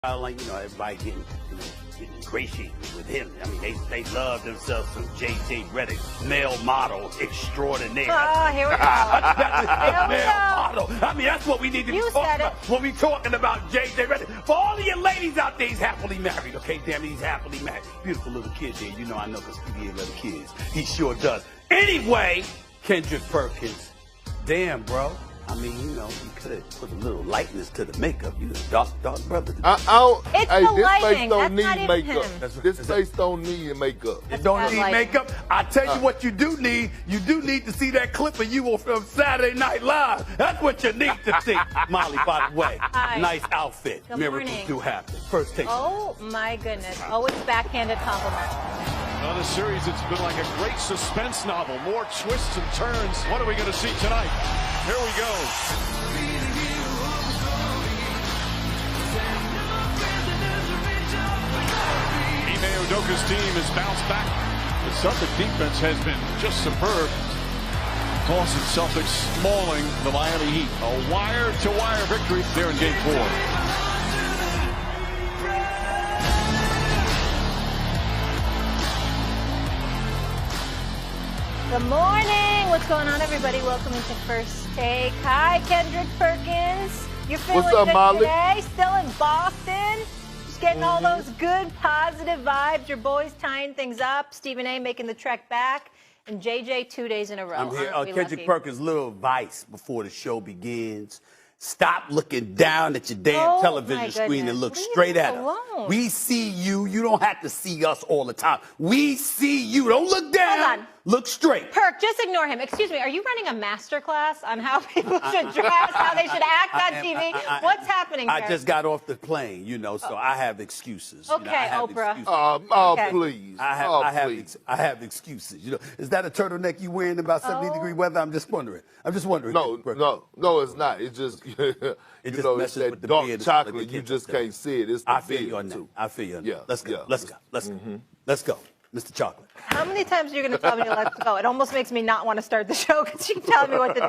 Like, everybody getting ingratiated with him. I mean, they love themselves some J.J. Redick, male model extraordinaire. Oh, here we go. Male model. I mean, that's what we need to be talking about when we talking about J.J. Redick. For all of your ladies out there, he's happily married, okay? Damn it, he's happily married. Beautiful little kid there. I know because he has little kids. He sure does. Anyway, Kendrick Perkins. Damn, bro. I mean, you could have put a little lightness to the makeup. You dark brother. It's the lighting. That's not even makeup. him. This face don't need makeup. It don't need makeup. I tell you what you do need. You do need to see that clip of you from Saturday Night Live. That's what you need to see. Molly, by the way, nice outfit. Good Miracles morning. do happen. First take. Oh, my goodness. Always backhanded compliment. On the series, it's been like a great suspense novel. More twists and turns. What are we going to see tonight? Here we go. Ime Udoka's team has bounced back. The Celtic defense has been just superb. Boston Celtics mauling the Miami Heat. A wire-to-wire victory there in Game 4. Good morning. What's going on, everybody? Welcome into First Take. Hi, Kendrick Perkins. You're feeling What's up, good Molly? today? Still in Boston? Just getting all those good, positive vibes. Your boys tying things up. Stephen A. making the trek back. And JJ 2 days in a row. I'm here. Aren't we Kendrick lucky? Perkins, little advice before the show begins. Stop looking down at your damn television screen and look straight at us. We see you. You don't have to see us all the time. We see you. Don't look down. Hold on. Look straight. Perk, just ignore him. Excuse me, are you running a master class on how people should dress, how they should act on TV? What's happening there? I just got off the plane, so I have excuses. Okay, I have Oprah. Excuses. Okay. Please. I have excuses. Is that a turtleneck you wearing in about 70-degree weather? I'm just wondering. No, it's not. It's just It just it's messes that with the dark beard. chocolate. You just can't see it. It's the I feel you beard, on that. too. I feel you on that. Yeah, Let's go. yeah. Let's go, Mr. Chocolate. How many times are you going to tell me to let's go? It almost makes me not want to start the show because you keep telling me what to do.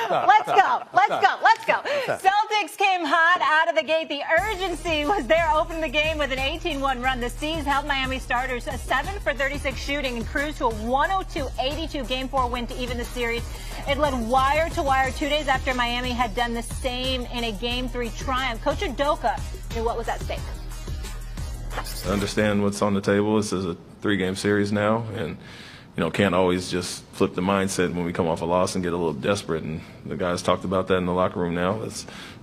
Let's go. Celtics came hot out of the gate. The urgency was there, opening the game with an 18-1 run. The C's held Miami starters a 7 for 36 shooting and cruised to a 102-82 Game 4 win to even the series. It led wire to wire 2 days after Miami had done the same in a Game 3 triumph. Coach Udoka knew what was at stake. Understand what's on the table. This is a 3-game series now, and can't always just flip the mindset when we come off a loss and get a little desperate. And the guys talked about that in the locker room now.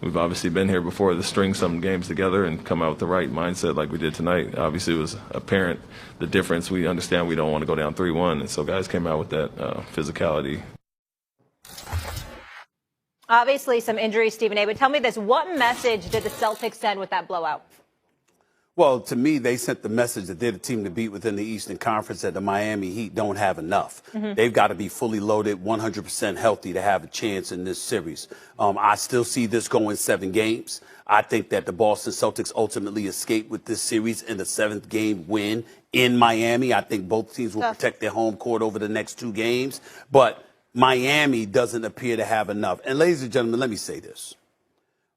We've obviously been here before to string some games together and come out with the right mindset like we did tonight. Obviously, it was apparent the difference. We understand we don't want to go down 3-1, and so guys came out with that physicality. Obviously, some injuries, Stephen A. But tell me this: what message did the Celtics send with that blowout? Well, to me, they sent the message that they're the team to beat within the Eastern Conference, that the Miami Heat don't have enough. They've got to be fully loaded, 100% healthy to have a chance in this series. I still see this going 7 games. I think that the Boston Celtics ultimately escape with this series in the 7th game win in Miami. I think both teams will protect their home court over the next 2 games. But Miami doesn't appear to have enough. And ladies and gentlemen, let me say this.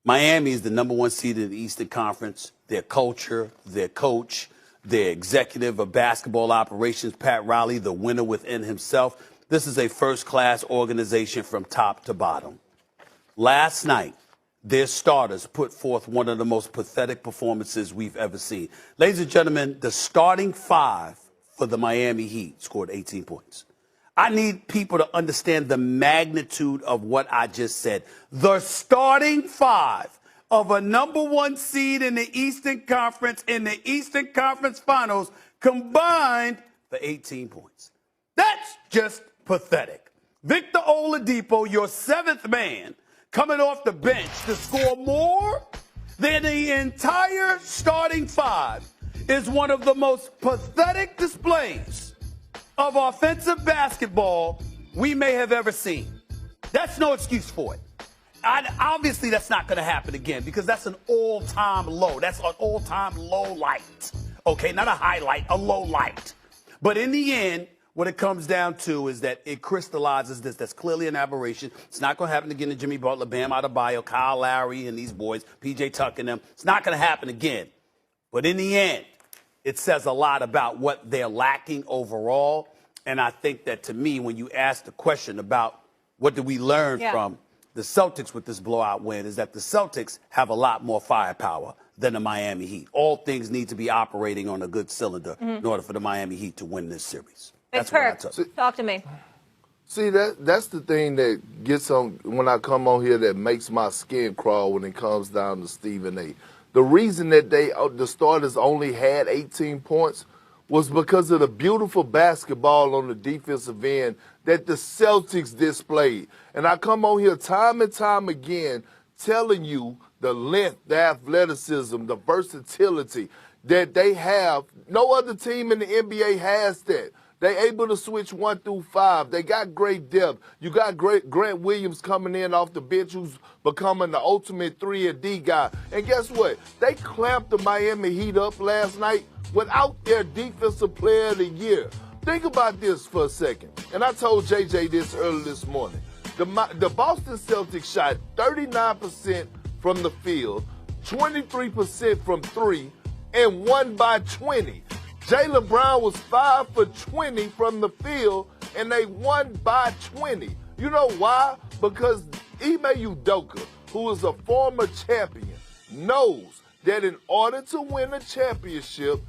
Miami is the #1 seed in the Eastern Conference. Their culture, their coach, their executive of basketball operations, Pat Riley, the winner within himself. This is a first-class organization from top to bottom. Last night, their starters put forth one of the most pathetic performances we've ever seen. Ladies and gentlemen, the starting 5 for the Miami Heat scored 18 points. I need people to understand the magnitude of what I just said. The starting 5 of a #1 seed in the Eastern Conference in the Eastern Conference Finals combined for 18 points. That's just pathetic. Victor Oladipo, your 7th man, coming off the bench to score more than the entire starting 5 is one of the most pathetic displays of offensive basketball we may have ever seen. That's no excuse for it. Obviously, that's not going to happen again because that's an all-time low. That's an all-time low light. Okay, not a highlight, a low light. But in the end, what it comes down to is that it crystallizes this. That's clearly an aberration. It's not going to happen again to Jimmy Butler, Bam Adebayo, Kyle Lowry, and these boys, PJ Tucker and them. It's not going to happen again. But in the end, it says a lot about what they're lacking overall. And I think that, to me, when you ask the question about what do we learn from the Celtics with this blowout win, is that the Celtics have a lot more firepower than the Miami Heat. All things need to be operating on a good cylinder in order for the Miami Heat to win this series. That's what I took. Talk to me. See, that's the thing that gets on when I come on here that makes my skin crawl when it comes down to Stephen A. The reason that the starters only had 18 points was because of the beautiful basketball on the defensive end that the Celtics displayed. And I come on here time and time again telling you the length, the athleticism, the versatility that they have. No other team in the NBA has that. They're able to switch 1 through 5. They got great depth. You got Grant Williams coming in off the bench, who's becoming the ultimate 3-and-D guy. And guess what? They clamped the Miami Heat up last night without their defensive player of the year. Think about this for a second. And I told JJ this early this morning. The Boston Celtics shot 39% from the field, 23% from 3, and won by 20. Jaylen Brown was 5 for 20 from the field, and they won by 20. You know why? Because Ime Udoka, who is a former champion, knows that in order to win a championship,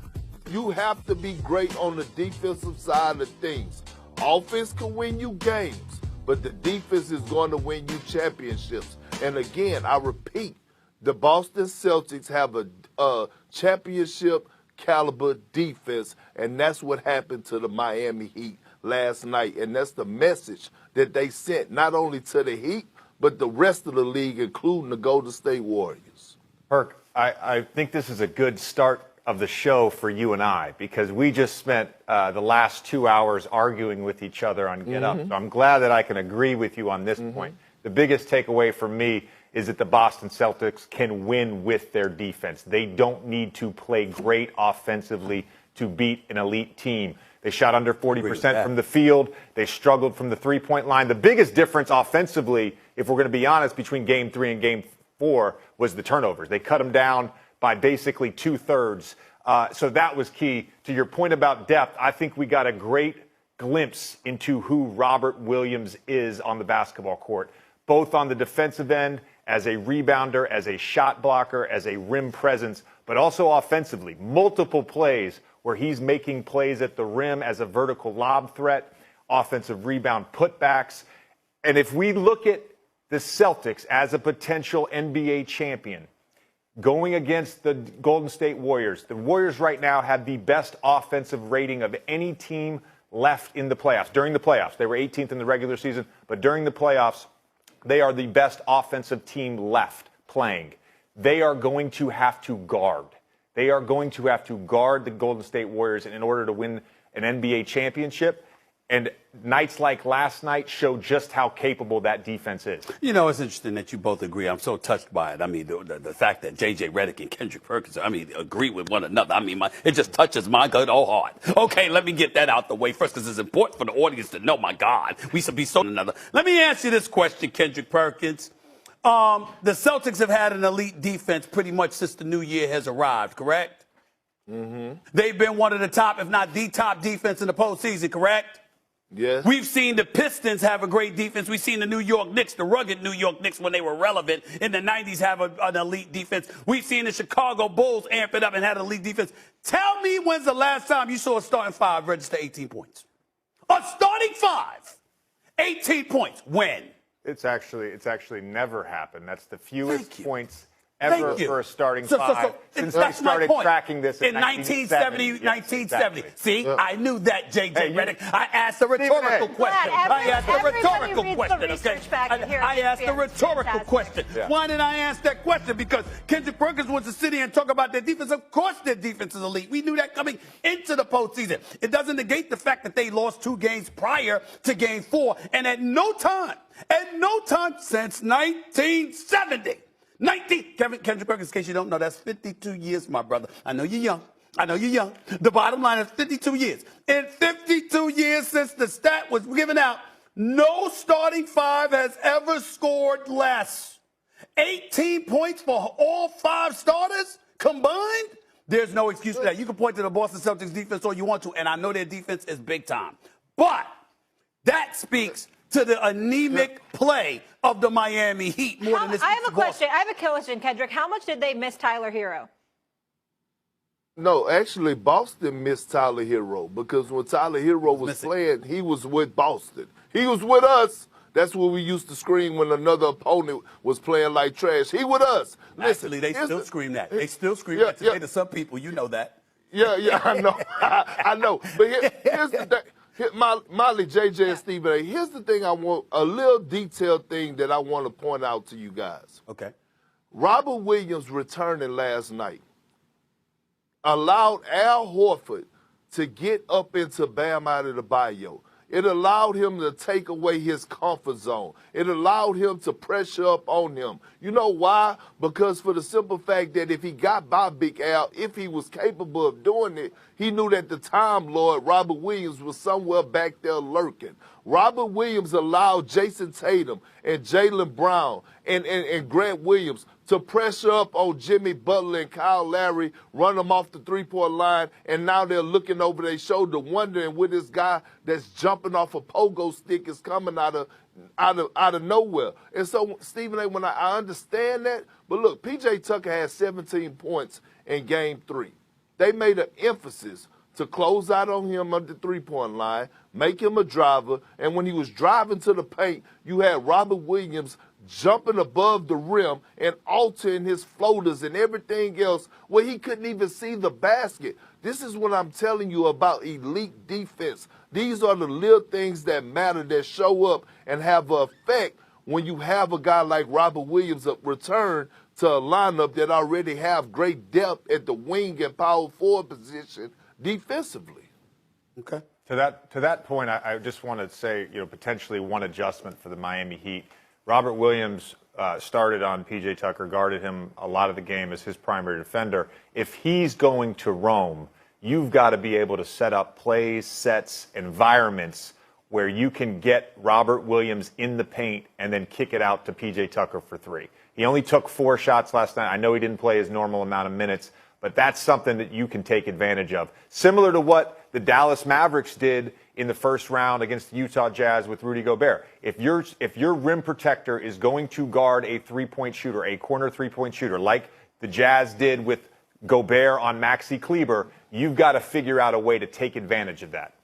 you have to be great on the defensive side of things. Offense can win you games, but the defense is going to win you championships. And again, I repeat, the Boston Celtics have a championship caliber defense, and that's what happened to the Miami Heat last night. And that's the message that they sent not only to the Heat, but the rest of the league, including the Golden State Warriors. Perk, I think this is a good start of the show for you and I, because we just spent the last 2 hours arguing with each other on Get Up. So I'm glad that I can agree with you on this point. The biggest takeaway for me is that the Boston Celtics can win with their defense. They don't need to play great offensively to beat an elite team. They shot under 40% from the field. They struggled from the three-point line. The biggest difference offensively, if we're going to be honest, between Game 3 and Game 4 was the turnovers. They cut them down by basically 2/3. So that was key. To your point about depth, I think we got a great glimpse into who Robert Williams is on the basketball court, both on the defensive end, as a rebounder, as a shot blocker, as a rim presence, but also offensively. Multiple plays where he's making plays at the rim as a vertical lob threat, offensive rebound putbacks. And if we look at the Celtics as a potential NBA champion, going against the Golden State Warriors, the Warriors right now have the best offensive rating of any team left in the playoffs. During the playoffs, they were 18th in the regular season, but during the playoffs, they are the best offensive team left playing. They are going to have to guard. They are going to have to guard the Golden State Warriors in order to win an NBA championship. And nights like last night show just how capable that defense is. You know, it's interesting that you both agree. I'm so touched by it. I mean, the fact that J.J. Redick and Kendrick Perkins, agree with one another. I mean, it just touches my good old heart. Okay, let me get that out the way first, because it's important for the audience to know, my God, we should be so another. Let me ask you this question, Kendrick Perkins. The Celtics have had an elite defense pretty much since the new year has arrived, correct? They've been one of the top, if not the top defense in the postseason, correct? Yes. We've seen the Pistons have a great defense. We've seen the New York Knicks, the rugged New York Knicks when they were relevant in the 90s, have an elite defense. We've seen the Chicago Bulls amp it up and had an elite defense. Tell me, when's the last time you saw a starting five register 18 points? A starting five, 18 points. When? It's actually never happened. That's the fewest points ever for a starting five since we started tracking this in 1970. 1970. Exactly. See, I knew that, J.J. Redick. I asked a rhetorical question. I asked a rhetorical question, okay? I asked a rhetorical question. Why did I ask that question? Because Kendrick Perkins wants to sit here and talk about their defense. Of course their defense is elite. We knew that coming into the postseason. It doesn't negate the fact that they lost 2 games prior to Game 4, and at no time since 1970, Kendrick Perkins, in case you don't know, that's 52 years, my brother. I know you're young. The bottom line is 52 years. In 52 years since the stat was given out, no starting five has ever scored less. 18 points for all 5 starters combined? There's no excuse for that. You can point to the Boston Celtics defense all you want to, and I know their defense is big time. But that speaks to the anemic play of the Miami Heat more than this. I have a question. I have a question, Kendrick. How much did they miss Tyler Hero? No, actually, Boston missed Tyler Hero because when Tyler Hero was playing, he was with Boston. He was with us. That's what we used to scream when another opponent was playing like trash. He with us. Listen, actually, they still scream that. They still scream that today to some people. You know that. Yeah, I know. I know. But here's the thing. Molly, JJ, and Stephen A., here's the thing I want, a little detailed thing that I want to point out to you guys. Okay. Robert Williams returning last night allowed Al Horford to get up into Bam Adebayo. It allowed him to take away his comfort zone. It allowed him to pressure up on him. You know why? Because for the simple fact that if he got by Big Al, if he was capable of doing it, he knew that the Time Lord, Robert Williams, was somewhere back there lurking. Robert Williams allowed Jason Tatum and Jaylen Brown and Grant Williams to pressure up on Jimmy Butler and Kyle Lowry, run them off the three-point line, and now they're looking over their shoulder wondering where this guy that's jumping off a pogo stick is coming out of nowhere. And so, Stephen A., when I understand that, but look, P.J. Tucker had 17 points in Game 3. They made an emphasis to close out on him at the three-point line, make him a driver, and when he was driving to the paint, you had Robert Williams jumping above the rim and altering his floaters and everything else where he couldn't even see the basket. This is what I'm telling you about elite defense. These are the little things that matter, that show up and have an effect when you have a guy like Robert Williams return to a lineup that already have great depth at the wing and power forward position defensively. Okay. To that point, I just want to say, potentially one adjustment for the Miami Heat. Robert Williams started on P.J. Tucker, guarded him a lot of the game as his primary defender. If he's going to roam, you've got to be able to set up plays, sets, environments where you can get Robert Williams in the paint and then kick it out to P.J. Tucker for three. He only took 4 shots last night. I know he didn't play his normal amount of minutes, but that's something that you can take advantage of. Similar to what the Dallas Mavericks did in the first round against the Utah Jazz with Rudy Gobert. If your rim protector is going to guard a three-point shooter, a corner three-point shooter, like the Jazz did with Gobert on Maxi Kleber, you've got to figure out a way to take advantage of that.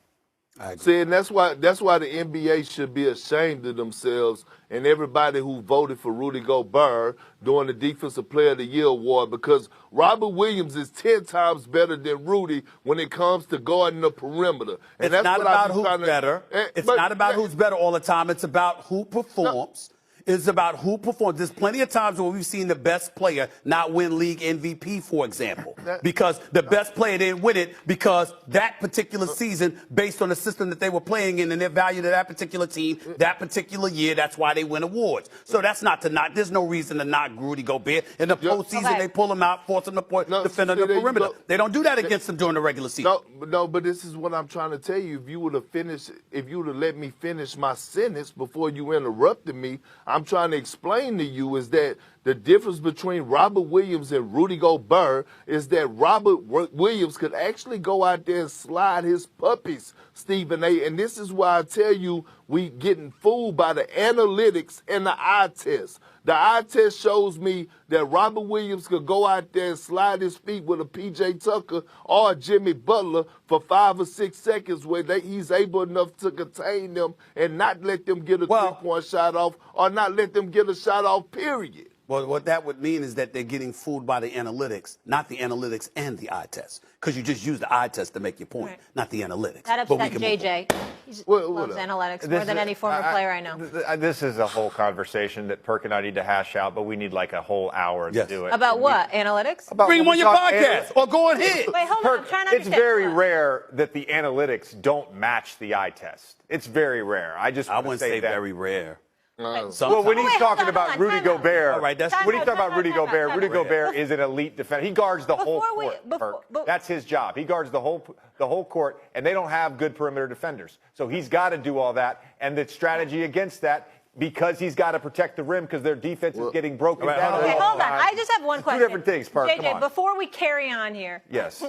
See, and that's why the NBA should be ashamed of themselves and everybody who voted for Rudy Gobert during the Defensive Player of the Year award, because Robert Williams is 10 times better than Rudy when it comes to guarding the perimeter. And it's not about who's better. It's not about who's better all the time. It's about who performs. It's about who performs. There's plenty of times where we've seen the best player not win league MVP, for example, because the best player didn't win it because that particular season, based on the system that they were playing in and their value to that particular team, that particular year, that's why they win awards. So that's not to knock. There's no reason to knock Rudy Gobert. In the postseason, they pull him out, force him to defend on the perimeter. They don't do that against him during the regular season. No, but this is what I'm trying to tell you. If you would have let me finish my sentence before you interrupted me, I'm trying to explain to you is that the difference between Robert Williams and Rudy Gobert is that Robert Williams could actually go out there and slide his puppies, Stephen A. And this is why I tell you we getting fooled by the analytics and the eye test. The eye test shows me that Robert Williams could go out there and slide his feet with a P.J. Tucker or a Jimmy Butler for 5 or 6 seconds where he's able enough to contain them and not let them get a three-point shot off or not let them get a shot off, period. Well, what that would mean is that they're getting fooled by the analytics, not the analytics and the eye test. Because you just use the eye test to make your point, not the analytics. That upset JJ. He loves analytics more than any former player I know. This is a whole conversation that Perk and I need to hash out, but we need like a whole hour to do it. About what? Analytics? Bring him on your podcast or go ahead. Wait, hold on. I'm trying to understand. It's very rare that the analytics don't match the eye test. It's very rare. I wouldn't say that. Very rare. Well, when he's talking about Rudy Gobert, all right, when he's talking about Rudy Gobert, Rudy Gobert is an elite defender. He guards the whole court. That's his job. He guards the whole court, and they don't have good perimeter defenders. So he's got to do all that. And the strategy against that, because he's got to protect the rim because their defense is getting broken down. Okay, hold on. I just have one question. Two different things, Park. Come JJ, on. before we carry on here. Yes.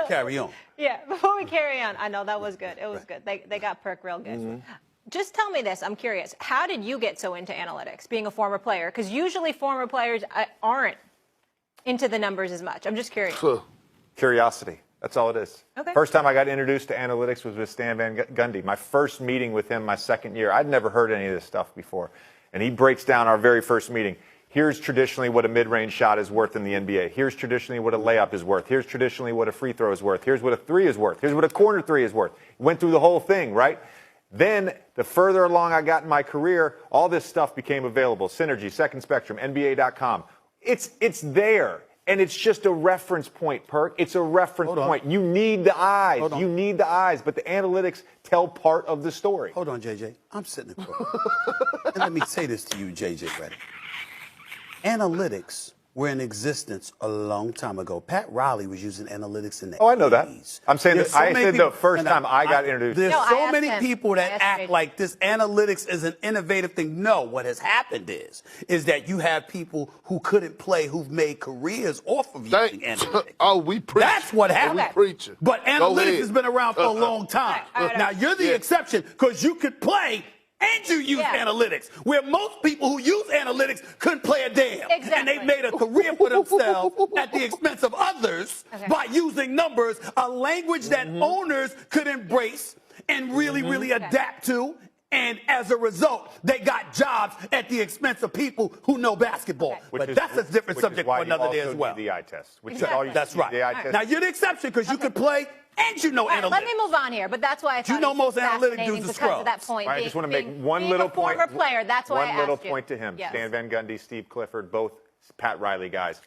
Carry on. Yeah, before we carry on. I know that was good. It was good. They got Perk real good. Just tell me this. I'm curious. How did you get so into analytics, being a former player? Because usually former players aren't into the numbers as much. I'm just curious. Curiosity. That's all it is. Okay. First time I got introduced to analytics was with Stan Van Gundy. My first meeting with him my second year. I'd never heard any of this stuff before. And he breaks down our very first meeting. Here's traditionally what a mid-range shot is worth in the NBA. Here's traditionally what a layup is worth. Here's traditionally what a free throw is worth. Here's what a three is worth. Here's what a corner three is worth. Went through the whole thing, right? Then, the further along I got in my career, all this stuff became available. Synergy, Second Spectrum, NBA.com. It's there. And it's just a reference point, Perk. It's a reference point. You need the eyes. You need the eyes. But the analytics tell part of the story. Hold on, JJ. I'm sitting in court. And let me say this to you, JJ Redick. Analytics were in existence a long time ago. Pat Riley was using analytics in the 80s. Oh, I know that. I'm saying that I said the first time I got introduced. There's No, so many people that act like this analytics is an innovative thing. No, what has happened is that you have people who couldn't play who've made careers off of using analytics. Oh, we preach. That's what happened. We preaching. But analytics has been around for a long time. Now, you're the exception because you could play and you use analytics, where most people who use analytics couldn't play a damn. Exactly. And they've made a career for themselves at the expense of others by using numbers, a language that owners could embrace and really adapt to. And as a result, they got jobs at the expense of people who know basketball. But that's a different subject for another day as well. The eye test. That's right. Now, you're the exception because you could play and you know analytics. Let me move on here, but that's why I thought you know most analytic dudes are because scrubs. of that point. I just want to make one being little a former point. player, that's why I asked One little you. point to him. Yes. Stan Van Gundy, Steve Clifford, both Pat Riley guys.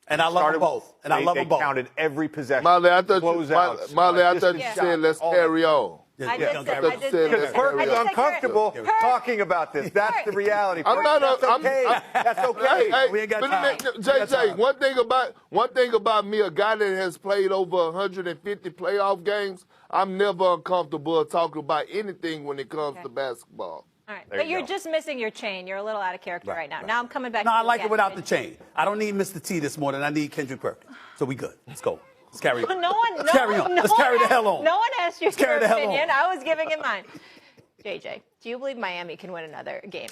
And I love them both. And I love them both. They counted every possession. Molly, I thought you Yeah. said let's carry on. I did Because say Perk is uncomfortable talking about this. That's the reality. I'm not. That's okay. That's okay. Hey, We ain't got time. JJ, one thing about me, a guy that has played over 150 playoff games, I'm never uncomfortable talking about anything when it comes to basketball. All right. But you're just missing your chain. You're a little out of character right now. Now I'm coming back. No, to I you like it again. without the chain. I don't need Mr. T this morning. I need Kendrick Perkins. So we good. Let's go. Let's carry on. Let's carry on. Let's carry the hell on. No one asked you your carry the hell opinion. on. I was giving it mine. JJ, do you believe Miami can win another game?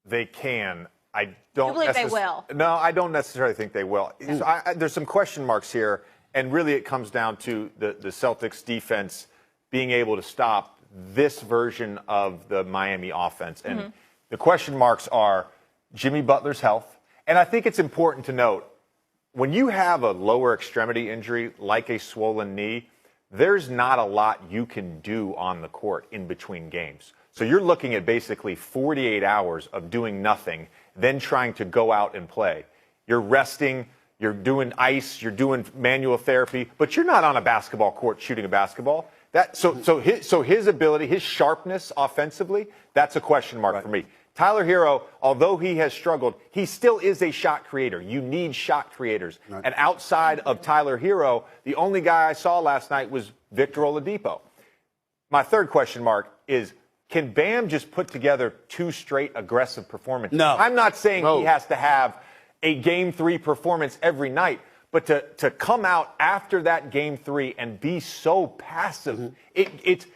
They can. I don't. You believe they will? No, I don't necessarily think they will. So there's some question marks here, and really it comes down to the Celtics defense being able to stop this version of the Miami offense. And the question marks are Jimmy Butler's health. And I think it's important to note, when you have a lower extremity injury like a swollen knee, there's not a lot you can do on the court in between games. So you're looking at basically 48 hours of doing nothing, then trying to go out and play. You're resting, you're doing ice, you're doing manual therapy, but you're not on a basketball court shooting a basketball. So his ability, his sharpness offensively, that's a question mark for me. Tyler Hero, although he has struggled, he still is a shot creator. You need shot creators. And outside of Tyler Hero, the only guy I saw last night was Victor Oladipo. My third question mark is, can Bam just put together 2 straight aggressive performances? No. I'm not saying he has to have a Game 3 performance every night, but to come out after that Game 3 and be so passive,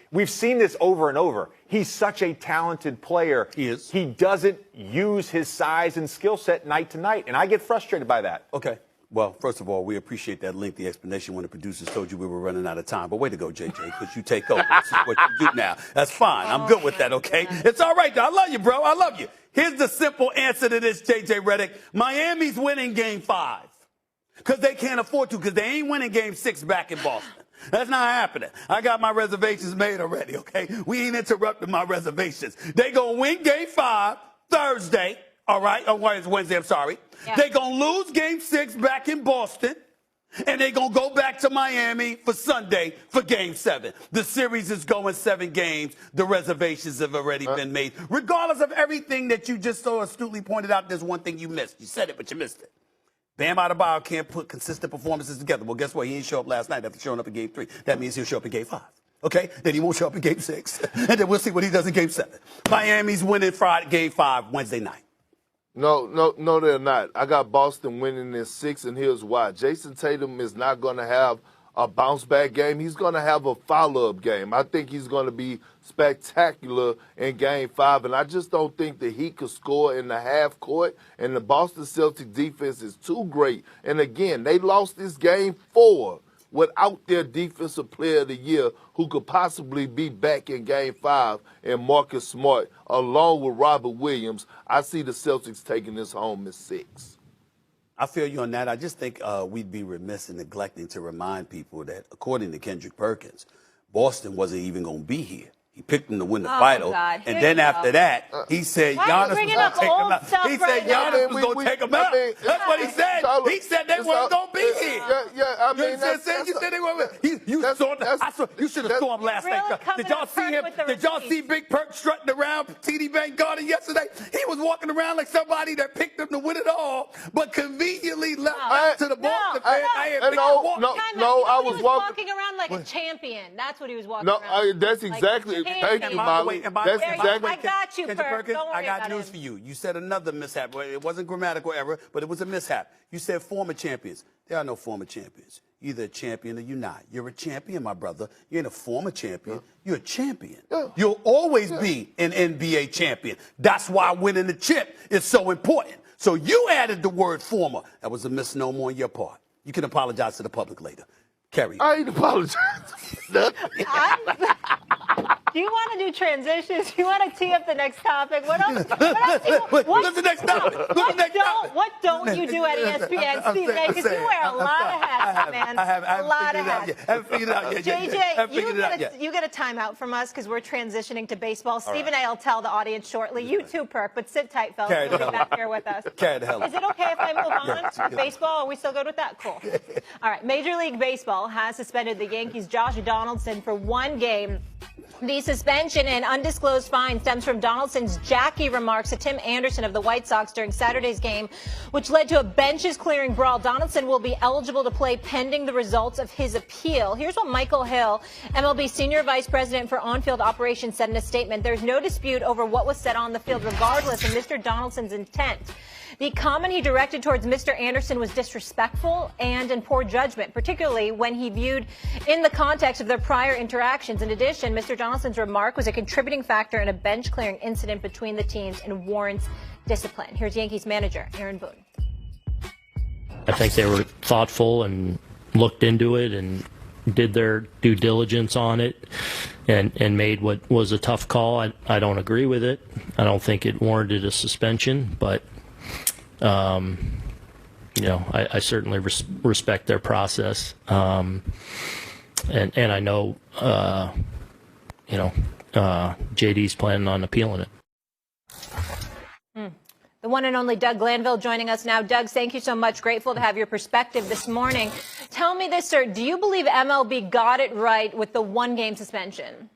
we've seen this over and over. He's such a talented player. He is. He doesn't use his size and skill set night to night, and I get frustrated by that. Okay. Well, first of all, we appreciate that lengthy explanation when the producers told you we were running out of time. But way to go, JJ, because you take over. This is what you do now. That's fine. I'm good with that, okay? It's all right, though. I love you, bro. I love you. Here's the simple answer to this, JJ Redick. Miami's winning Game 5 because they can't afford to, because they ain't winning Game 6 back in Boston. That's not happening. I got my reservations made already, okay? We ain't interrupting my reservations. They going to win Game 5 Thursday, all right? Oh, it's Wednesday, I'm sorry. Yeah. They going to lose Game 6 back in Boston, and they going to go back to Miami for Sunday for Game 7. The series is going 7 games. The reservations have already been made. Regardless of everything that you just so astutely pointed out, there's one thing you missed. You said it, but you missed it. Bam Adebayo can't put consistent performances together. Well, guess what? He didn't show up last night after showing up in Game 3. That means he'll show up in Game 5. Okay, then he won't show up in Game 6, and then we'll see what he does in Game 7. Miami's winning Friday, Game 5 Wednesday night. No, they're not. I got Boston winning in 6, and here's why. Jason Tatum is not going to have a bounce-back game. He's going to have a follow-up game. I think he's going to be spectacular in Game 5, and I just don't think that he could score in the half court, and the Boston Celtics defense is too great. And, again, they lost this Game 4 without their defensive player of the year who could possibly be back in Game 5 and Marcus Smart along with Robert Williams. I see the Celtics taking this home in 6. I feel you on that. I just think we'd be remiss in neglecting to remind people that, according to Kendrick Perkins, Boston wasn't even going to be here. He picked him to win the final. God. And then after that, he said Giannis was going to take him out. He said Giannis was going to take him out. That's what he said. He said they weren't going to be here. I mean, you said they weren't. You should have saw him last night. Did y'all see him? Did y'all see Big Perk strutting around TD Bank Garden yesterday? He was walking around like somebody that picked him to win it all, but conveniently left out to the Boston fans. I was walking around like a champion. That's what he was walking around. No, that's exactly. Thank you, Molly. That's exactly. I got you, Perk. Don't worry I got about news him. for you. You said another mishap. It wasn't grammatical error, but it was a mishap. You said former champions. There are no former champions. You're either a champion or you're not. You're a champion, my brother. You ain't a former champion. You're a champion. You'll always be an NBA champion. That's why winning the chip is so important. So you added the word former. That was a misnomer on your part. You can apologize to the public later. Carry on. I ain't apologizing. Do you want to do transitions? Do you want to tee up the next topic? What else? What's the next topic? What don't you do at ESPN, Steve? Because you wear a lot of hats, man. A lot of hats. I haven't figured it out yet. JJ, you get a timeout from us because we're transitioning to baseball. Steve and I will tell the audience shortly. You too, Perk, but sit tight, fellas. We'll be back here with us. Carry the hell Is it okay if I move on to baseball? Are we still good with that? Cool. All right. Major League Baseball has suspended the Yankees' Josh Donaldson for 1 game. The suspension and undisclosed fine stems from Donaldson's Jackie remarks to Tim Anderson of the White Sox during Saturday's game, which led to a benches-clearing brawl. Donaldson will be eligible to play pending the results of his appeal. Here's what Michael Hill, MLB Senior Vice President for On-Field Operations, said in a statement. There's no dispute over what was said on the field, regardless of Mr. Donaldson's intent. The comment he directed towards Mr. Anderson was disrespectful and in poor judgment, particularly when he viewed in the context of their prior interactions. In addition, Mr. Donaldson's remark was a contributing factor in a bench-clearing incident between the teams and warrants discipline. Here's Yankees manager Aaron Boone. I think they were thoughtful and looked into it and did their due diligence on it and made what was a tough call. I don't agree with it. I don't think it warranted a suspension, but I certainly respect their process, and I know, JD's planning on appealing it. The one and only Doug Glanville joining us now. Doug, thank you so much. Grateful to have your perspective this morning. Tell me this, sir. Do you believe MLB got it right with the 1-game suspension?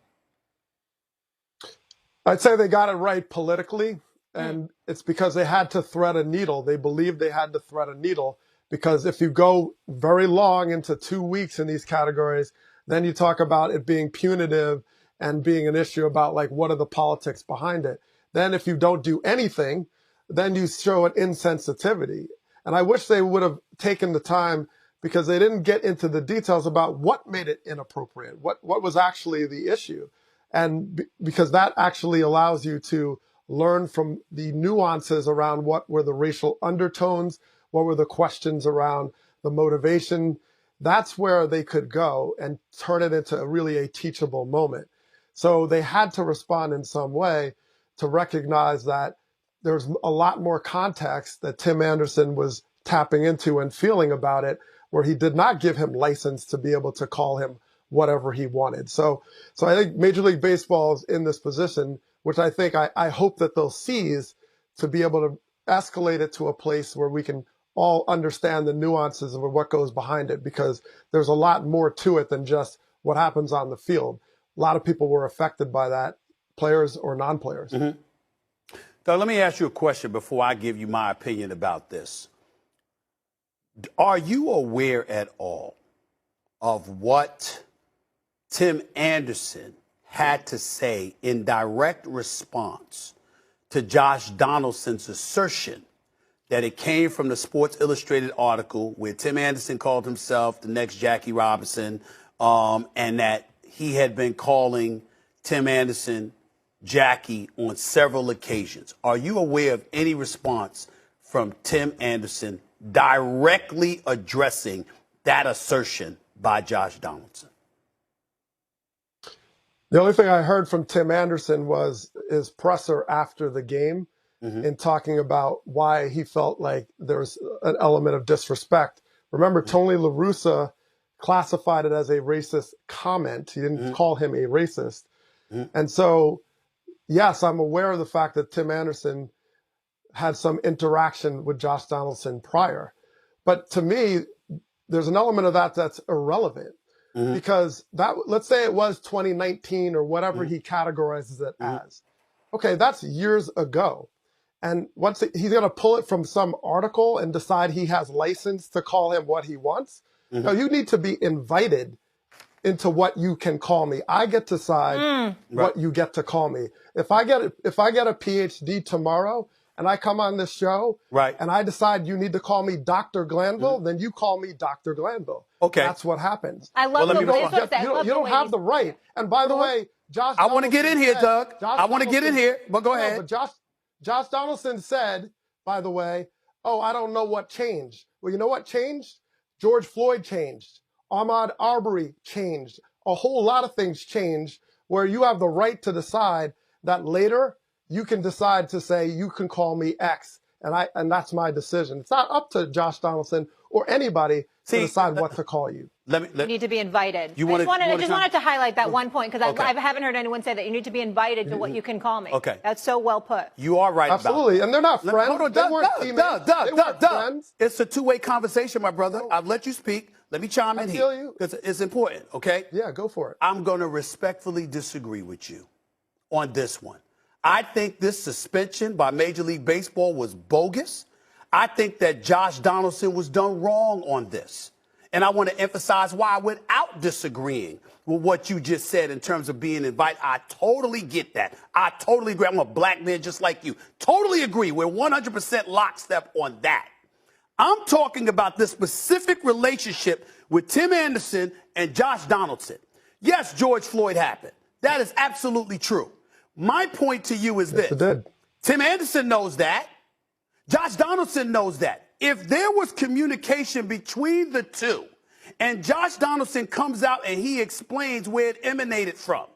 I'd say they got it right politically. And it's because they had to thread a needle. They believed they had to thread a needle because if you go very long into 2 weeks in these categories, then you talk about it being punitive and being an issue about like what are the politics behind it. Then if you don't do anything, then you show an insensitivity. And I wish they would have taken the time because they didn't get into the details about what made it inappropriate, what was actually the issue. And because that actually allows you to learn from the nuances around what were the racial undertones, what were the questions around the motivation. That's where they could go and turn it into really a teachable moment. So they had to respond in some way to recognize that there's a lot more context that Tim Anderson was tapping into and feeling about it, where he did not give him license to be able to call him whatever he wanted. So I think Major League Baseball is in this position, which I think I hope that they'll seize to be able to escalate it to a place where we can all understand the nuances of what goes behind it, because there's a lot more to it than just what happens on the field. A lot of people were affected by that, players or non-players. So let me ask you a question before I give you my opinion about this. Are you aware at all of what Tim Anderson had to say in direct response to Josh Donaldson's assertion that it came from the Sports Illustrated article where Tim Anderson called himself the next Jackie Robinson, and that he had been calling Tim Anderson Jackie on several occasions. Are you aware of any response from Tim Anderson directly addressing that assertion by Josh Donaldson? The only thing I heard from Tim Anderson was his presser after the game in talking about why he felt like there was an element of disrespect. Remember, Tony La Russa classified it as a racist comment. He didn't call him a racist. And so, yes, I'm aware of the fact that Tim Anderson had some interaction with Josh Donaldson prior. But to me, there's an element of that that's irrelevant. Because that, let's say it was 2019 or whatever he categorizes it as. Okay, that's years ago. And once he's going to pull it from some article and decide he has license to call him what he wants. No, you need to be invited into what you can call me. I get to decide what you get to call me. If I get a PhD tomorrow and I come on this show and I decide you need to call me Dr. Glanville, then you call me Dr. Glanville. Okay. That's what happens. I love the way you don't have the right. And by the way, Josh I want to get in here, Doug. Josh I want to get in here, but go ahead. But Josh Donaldson said, by the way, oh, I don't know what changed. Well, you know what changed? George Floyd changed. Ahmaud Arbery changed. A whole lot of things changed where you have the right to decide that later you can decide to say you can call me X, and that's my decision. It's not up to Josh Donaldson or anybody to decide what to call you. You need to be invited. I just wanted to highlight that one point because I haven't heard anyone say that you need to be invited to what you can call me. Okay. That's so well put. You are right Absolutely. about that. And they're not friends. Hold on, they weren't teammates. They weren't friends. It's a two-way conversation, my brother. I've let you speak. Let me chime in here because it's important, okay? Yeah, go for it. I'm going to respectfully disagree with you on this one. I think this suspension by Major League Baseball was bogus. I think that Josh Donaldson was done wrong on this. And I want to emphasize why without disagreeing with what you just said in terms of being invited. I totally get that. I totally agree. I'm a black man just like you. Totally agree. We're 100% lockstep on that. I'm talking about this specific relationship with Tim Anderson and Josh Donaldson. Yes, George Floyd happened. That is absolutely true. My point to you is this. Tim Anderson knows that. Josh Donaldson knows that. If there was communication between the two and Josh Donaldson comes out and he explains where it emanated from,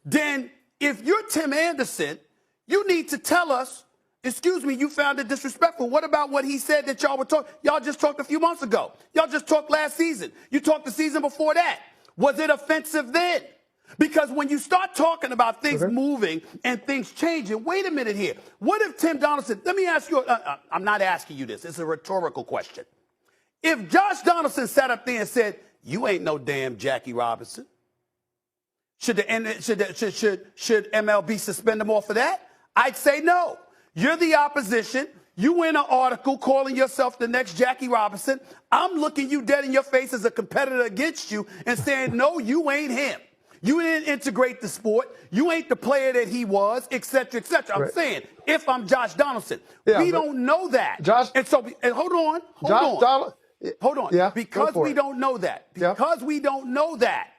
then if you're Tim Anderson, you need to tell us, excuse me, you found it disrespectful. What about what he said that y'all were talking? Y'all just talked a few months ago. Y'all just talked last season. You talked the season before that. Was it offensive then? Because when you start talking about things moving and things changing, wait a minute here. What if Tim Donaldson, let me ask you, I'm not asking you this. It's a rhetorical question. If Josh Donaldson sat up there and said, you ain't no damn Jackie Robinson, should MLB suspend him off for that? I'd say no. You're the opposition. You in an article calling yourself the next Jackie Robinson. I'm looking you dead in your face as a competitor against you and saying, no, you ain't him. You didn't integrate the sport. You ain't the player that he was, et cetera, et cetera. I'm saying, if I'm Josh Donaldson, we don't know that. Hold on. Yeah, because we don't know that. Because we don't know that.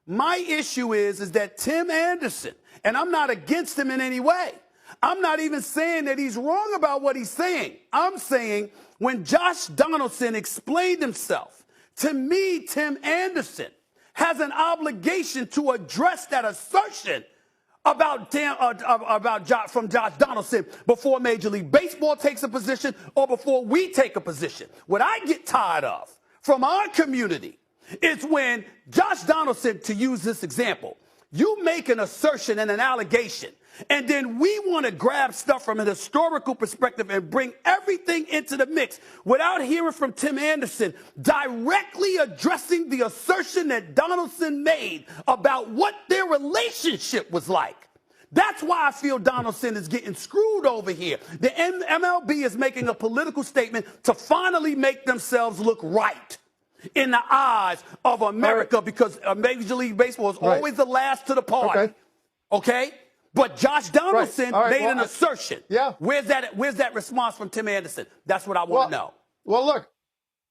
My issue is that Tim Anderson, and I'm not against him in any way. I'm not even saying that he's wrong about what he's saying. I'm saying when Josh Donaldson explained himself, to me, Tim Anderson has an obligation to address that assertion from Josh Donaldson before Major League Baseball takes a position or before we take a position. What I get tired of from our community is when Josh Donaldson, to use this example, you make an assertion and an allegation, and then we want to grab stuff from an historical perspective and bring everything into the mix without hearing from Tim Anderson directly addressing the assertion that Donaldson made about what their relationship was like. That's why I feel Donaldson is getting screwed over here. The MLB is making a political statement to finally make themselves look right. in the eyes of America because Major League Baseball is always the last to the party. Okay? But Josh Donaldson made an assertion. Yeah. Where's that response from Tim Anderson? That's what I want to know. Well, look,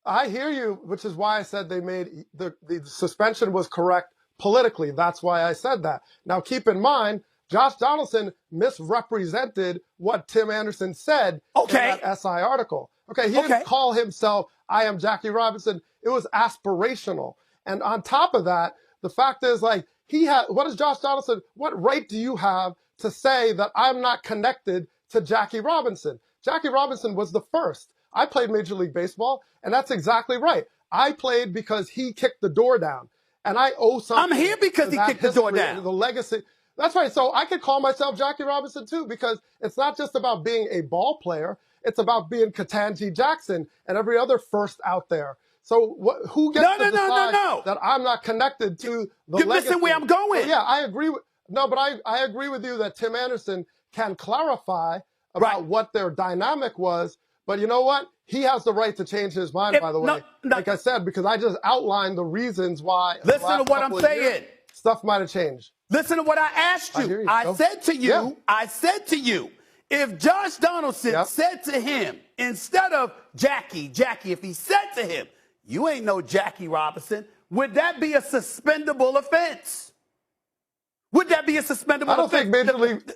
I hear you, which is why I said they made the suspension was correct politically. That's why I said that. Now, keep in mind, Josh Donaldson misrepresented what Tim Anderson said in that SI article. Okay, he didn't call himself, I am Jackie Robinson. It was aspirational. And on top of that, the fact is, like, what is Josh Donaldson? What right do you have to say that I'm not connected to Jackie Robinson? Jackie Robinson was the first. I played Major League Baseball, and that's exactly right. I played because he kicked the door down, and I owe something. I'm here because he kicked the door down. The legacy. That's right. So I could call myself Jackie Robinson too, because it's not just about being a ball player. It's about being Ketanji Jackson and every other first out there. So who gets to decide that I'm not connected to the legacy? You're missing where I'm going. So yeah, I agree. I agree with you that Tim Anderson can clarify about what their dynamic was. But you know what? He has the right to change his mind, by the way. Like I said, because I just outlined the reasons why. Listen to what I'm saying. Stuff might have changed. Listen to what I asked you. I said to you, if Josh Donaldson said to him, instead of Jackie, if he said to him, you ain't no Jackie Robinson, would that be a suspendable offense? Would that be a suspendable offense?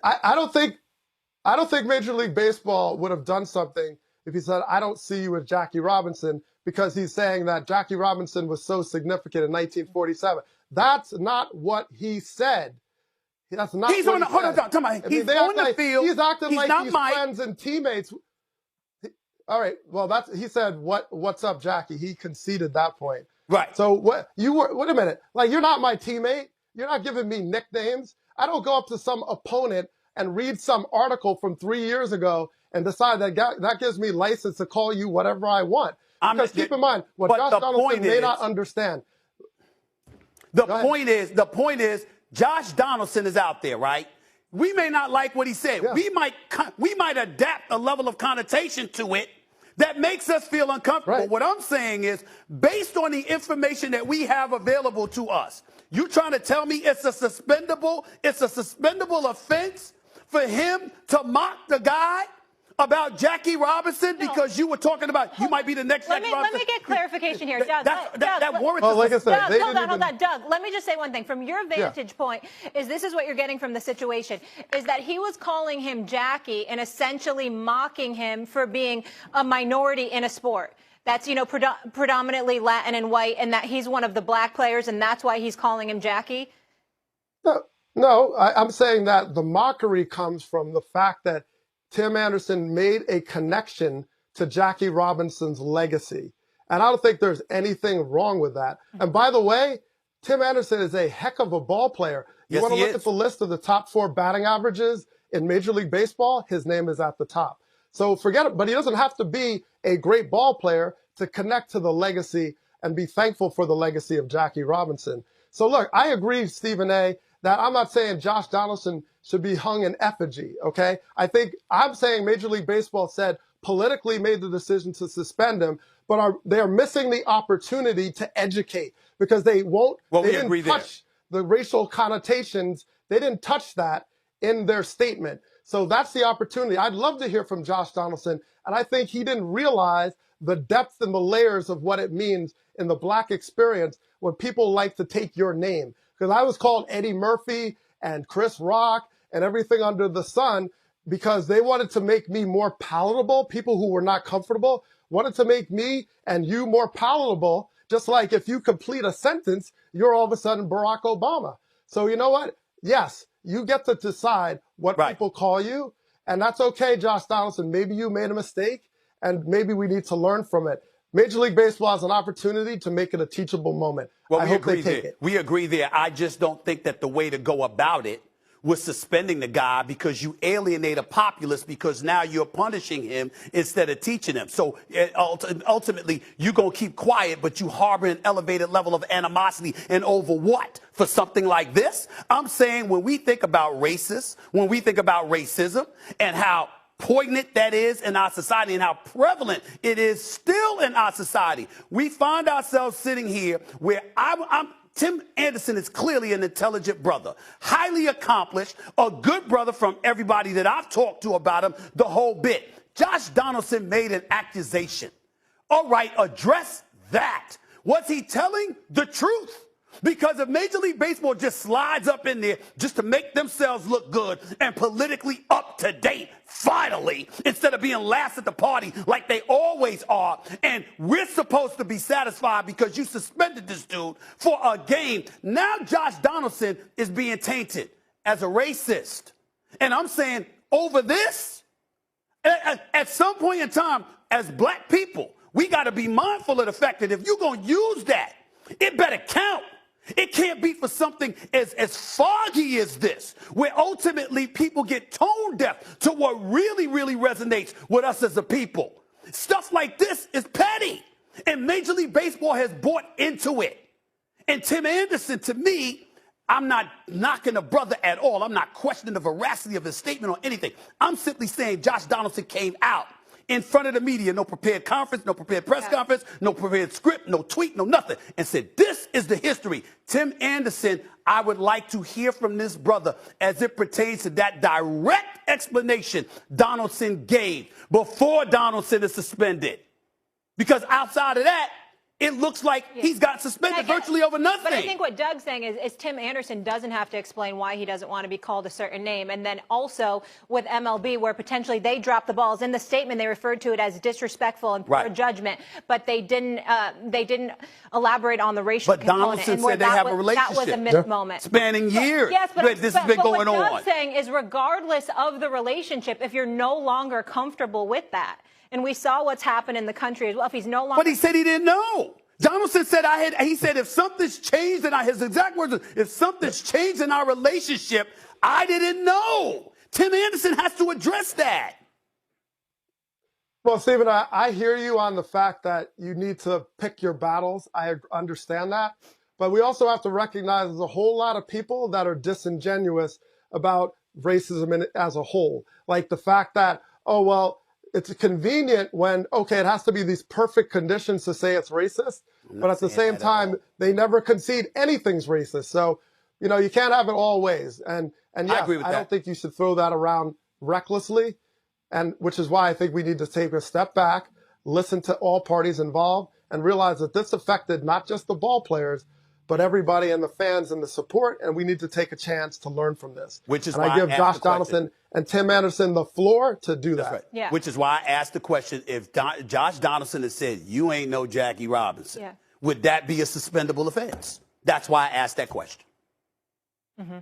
I don't think Major League Baseball would have done something if he said, I don't see you as Jackie Robinson, because he's saying that Jackie Robinson was so significant in 1947. That's not what he said. That's not he's what on the, he said. Hold on, he's on the field. He's acting like he's Mike. friends and teammates. All right. Well, he said, what's up, Jackie? He conceded that point. Right. So wait a minute. Like, you're not my teammate. You're not giving me nicknames. I don't go up to some opponent and read some article from 3 years ago and decide that gives me license to call you whatever I want. Because keep in mind, what Josh Donaldson may not understand. The point is, Josh Donaldson is out there, right? We may not like what he said. Yeah. We might adapt a level of connotation to it that makes us feel uncomfortable. Right. What I'm saying is, based on the information that we have available to us, you trying to tell me it's a suspendable offense for him to mock the guy about Jackie Robinson because you were talking about you might be the next Jackie Robinson? Let me get clarification here, Doug. That warrants like I said, hold on. Doug, let me just say one thing. From your vantage point, this is what you're getting from the situation, is that he was calling him Jackie and essentially mocking him for being a minority in a sport that's, predominantly Latin and white, and that he's one of the black players, and that's why he's calling him Jackie? No, I'm saying that the mockery comes from the fact that Tim Anderson made a connection to Jackie Robinson's legacy. And I don't think there's anything wrong with that. And by the way, Tim Anderson is a heck of a ball player. You want to look at the list of the top 4 batting averages in Major League Baseball? His name is at the top. So forget it. But he doesn't have to be a great ball player to connect to the legacy and be thankful for the legacy of Jackie Robinson. So look, I agree, Stephen A., that I'm not saying Josh Donaldson should be hung in effigy, okay? I'm saying Major League Baseball politically made the decision to suspend him, but they're missing the opportunity to educate because they didn't touch the racial connotations. They didn't touch that in their statement. So that's the opportunity. I'd love to hear from Josh Donaldson, and I think he didn't realize the depth and the layers of what it means in the black experience when people like to take your name. Because I was called Eddie Murphy and Chris Rock and everything under the sun because they wanted to make me more palatable. People who were not comfortable wanted to make me and you more palatable, just like if you complete a sentence, you're all of a sudden Barack Obama. So you know what? Yes, you get to decide what people call you, and that's okay, Josh Donaldson. Maybe you made a mistake, and maybe we need to learn from it. Major League Baseball has an opportunity to make it a teachable moment. Well, I hope they take it. We agree there. I just don't think that the way to go about it was suspending the guy because you alienate a populace because now you're punishing him instead of teaching him. So ultimately, you're going to keep quiet, but you harbor an elevated level of animosity. And over what? For something like this? I'm saying when we think about racism and how poignant that is in our society and how prevalent it is still in our society. We find ourselves sitting here where Tim Anderson is clearly an intelligent brother, highly accomplished, a good brother from everybody that I've talked to about him, the whole bit. Josh Donaldson made an accusation. All right, address that. Was he telling the truth? Because if Major League Baseball just slides up in there just to make themselves look good and politically up to date, finally, instead of being last at the party like they always are, and we're supposed to be satisfied because you suspended this dude for a game, now Josh Donaldson is being tainted as a racist. And I'm saying over this, at some point in time, as black people, we got to be mindful of the fact that if you're going to use that, it better count. It can't be for something as foggy as this, where ultimately people get tone deaf to what really, really resonates with us as a people. Stuff like this is petty, and Major League Baseball has bought into it. And Tim Anderson, to me, I'm not knocking the brother at all. I'm not questioning the veracity of his statement or anything. I'm simply saying Josh Donaldson came out in front of the media, no prepared conference, no prepared press conference, no prepared script, no tweet, no nothing, and said, this is the history. Tim Anderson, I would like to hear from this brother as it pertains to that direct explanation Donaldson gave before Donaldson is suspended. Because outside of that, it looks like he's got suspended virtually over nothing. But I think what Doug's saying is Tim Anderson doesn't have to explain why he doesn't want to be called a certain name. And then also with MLB, where potentially they dropped the balls. In the statement, they referred to it as disrespectful and poor judgment, but they didn't elaborate on the racial component. Donaldson said they have a relationship. That was a missed moment. Spanning years. Yes, but this has been going on. What Doug's saying is regardless of the relationship, if you're no longer comfortable with that, and we saw what's happened in the country as well. If he's no longer, but he said he didn't know. Donaldson said he said if something's changed in his exact words, if something's changed in our relationship, I didn't know. Tim Anderson has to address that. Well, Stephen, I hear you on the fact that you need to pick your battles. I understand that. But we also have to recognize there's a whole lot of people that are disingenuous about racism as a whole. Like the fact that, oh, well, it's convenient when, okay, it has to be these perfect conditions to say it's racist, but at the same time, they never concede anything's racist. So, you know, you can't have it all ways. And yes, I agree with that. I don't think you should throw that around recklessly, and which is why I think we need to take a step back, listen to all parties involved, and realize that this affected not just the ball players, but everybody and the fans and the support, and we need to take a chance to learn from this. Which is and why I give Josh Donaldson and Tim Anderson the floor to do that. Right. Yeah. Which is why I asked the question, if Josh Donaldson had said, you ain't no Jackie Robinson, would that be a suspendable offense? That's why I asked that question. Mm-hmm.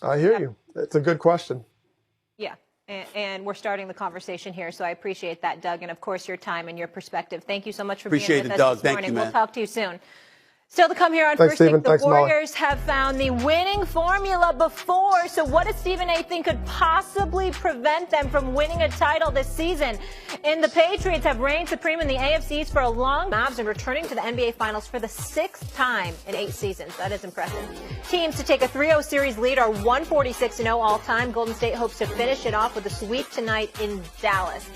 I hear you. It's a good question. Yeah. And we're starting the conversation here, so I appreciate that, Doug, and, of course, your time and your perspective. Thank you so much for being with us Doug. this Thank morning. You, man. We'll talk to you soon. Still to come here on First Take, the Warriors have found the winning formula before. So what does Stephen A. think could possibly prevent them from winning a title this season? And the Patriots have reigned supreme in the AFC East for a long time and returning to the NBA Finals for the 6th time in 8 seasons. That is impressive. Teams to take a 3-0 series lead are 146-0 all time. Golden State hopes to finish it off with a sweep tonight in Dallas.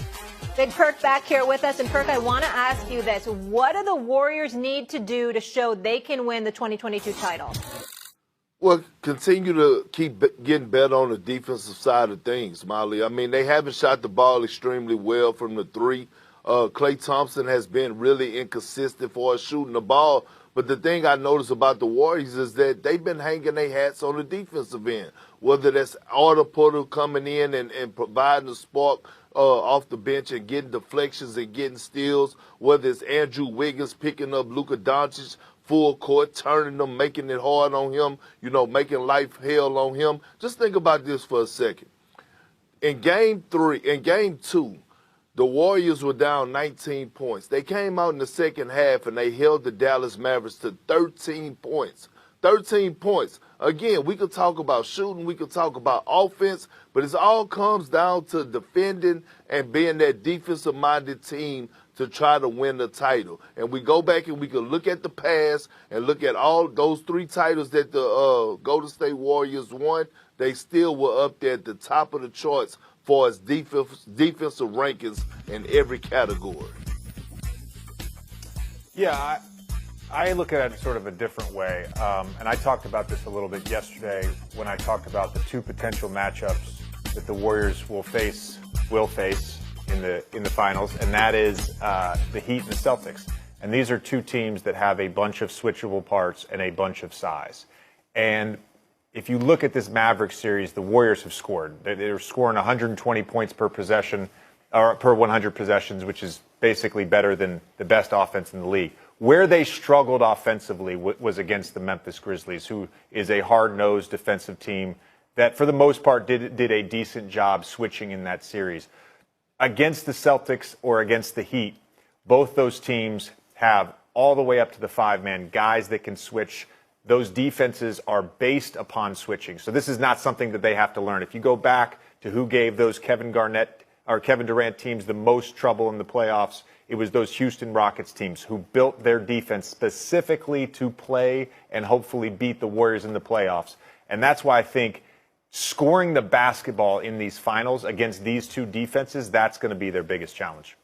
Big Perk back here with us. And Perk, I want to ask you this. What do the Warriors need to do to show they can win the 2022 title? Well, continue to keep getting better on the defensive side of things, Molly. I mean, they haven't shot the ball extremely well from the three. Klay Thompson has been really inconsistent for us shooting the ball. But the thing I notice about the Warriors is that they've been hanging their hats on the defensive end, whether that's Otto Porter coming in and providing the spark off the bench and getting deflections and getting steals, whether it's Andrew Wiggins picking up Luka Doncic full court, turning them, making it hard on him, you know, making life hell on him. Just think about this for a second. In game 2, the Warriors were down 19 points. They came out in the second half and they held the Dallas Mavericks to 13 points. 13 points. Again, we could talk about shooting, we could talk about offense, but it all comes down to defending and being that defensive-minded team to try to win the title. And we go back and we can look at the past and look at all those 3 titles that the Golden State Warriors won. They still were up there at the top of the charts far as defensive rankings in every category. Yeah, I look at it sort of a different way, and I talked about this a little bit yesterday when I talked about the two potential matchups that the Warriors will face in the finals, and that is the Heat and the Celtics. And these are two teams that have a bunch of switchable parts and a bunch of size. And if you look at this Mavericks series, the Warriors have scored. They're scoring 120 points per possession, or per 100 possessions, which is basically better than the best offense in the league. Where they struggled offensively was against the Memphis Grizzlies, who is a hard-nosed defensive team that, for the most part, did a decent job switching in that series. Against the Celtics or against the Heat, both those teams have all the way up to the five-man guys that can switch. Those defenses are based upon switching. So this is not something that they have to learn. If you go back to who gave those Kevin Durant teams the most trouble in the playoffs, it was those Houston Rockets teams who built their defense specifically to play and hopefully beat the Warriors in the playoffs. And that's why I think scoring the basketball in these finals against these two defenses, that's going to be their biggest challenge.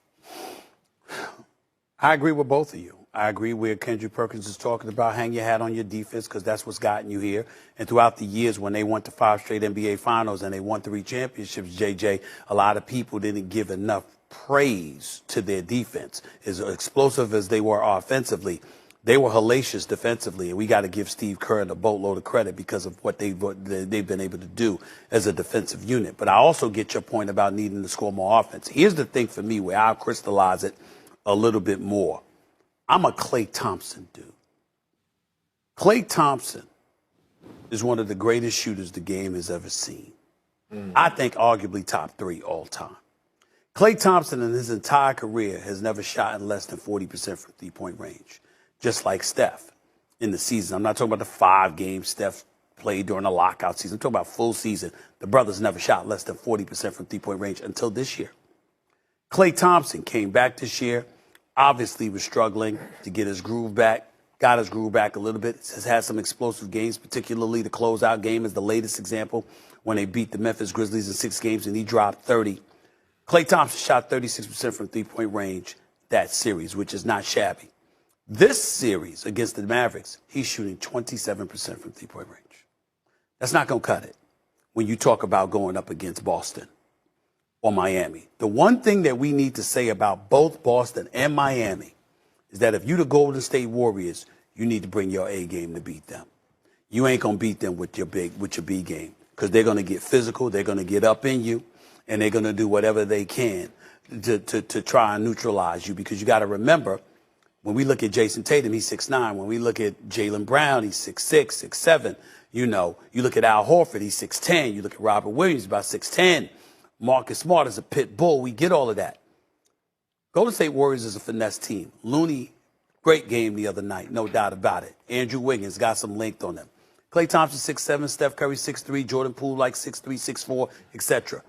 I agree with both of you. I agree where Kendrick Perkins is talking about hang your hat on your defense because that's what's gotten you here. And throughout the years when they went to 5 straight NBA finals and they won 3 championships, JJ, a lot of people didn't give enough praise to their defense. As explosive as they were offensively, they were hellacious defensively, and we got to give Steve Kerr a boatload of credit because of what they've been able to do as a defensive unit. But I also get your point about needing to score more offense. Here's the thing for me where I'll crystallize it a little bit more. I'm a Klay Thompson dude. Klay Thompson is one of the greatest shooters the game has ever seen. I think arguably top 3 all time. Klay Thompson in his entire career has never shot in less than 40% from three-point range, just like Steph in the season. I'm not talking about the 5 games Steph played during the lockout season. I'm talking about full season. The brothers never shot less than 40% from three-point range until this year. Klay Thompson came back this year, obviously was struggling to get his groove back, got his groove back a little bit, has had some explosive games, particularly the closeout game is the latest example when they beat the Memphis Grizzlies in 6 games and he dropped 30. Klay Thompson shot 36% from three-point range that series, which is not shabby. This series against the Mavericks, he's shooting 27% from three-point range. That's not going to cut it when you talk about going up against Boston or Miami. The one thing that we need to say about both Boston and Miami is that if you're the Golden State Warriors, you need to bring your A game to beat them. You ain't going to beat them with your B game because they're going to get physical, they're going to get up in you, and they're going to do whatever they can to try and neutralize you because you got to remember, when we look at Jason Tatum, he's 6'9". When we look at Jaylen Brown, he's 6'6", 6'7". You know, you look at Al Horford, he's 6'10". You look at Robert Williams, about 6'10". Marcus Smart is a pit bull. We get all of that. Golden State Warriors is a finesse team. Looney, great game the other night, no doubt about it. Andrew Wiggins got some length on them. Klay Thompson, 6'7", Steph Curry, 6'3", Jordan Poole, like 6'3", 6'4", etc.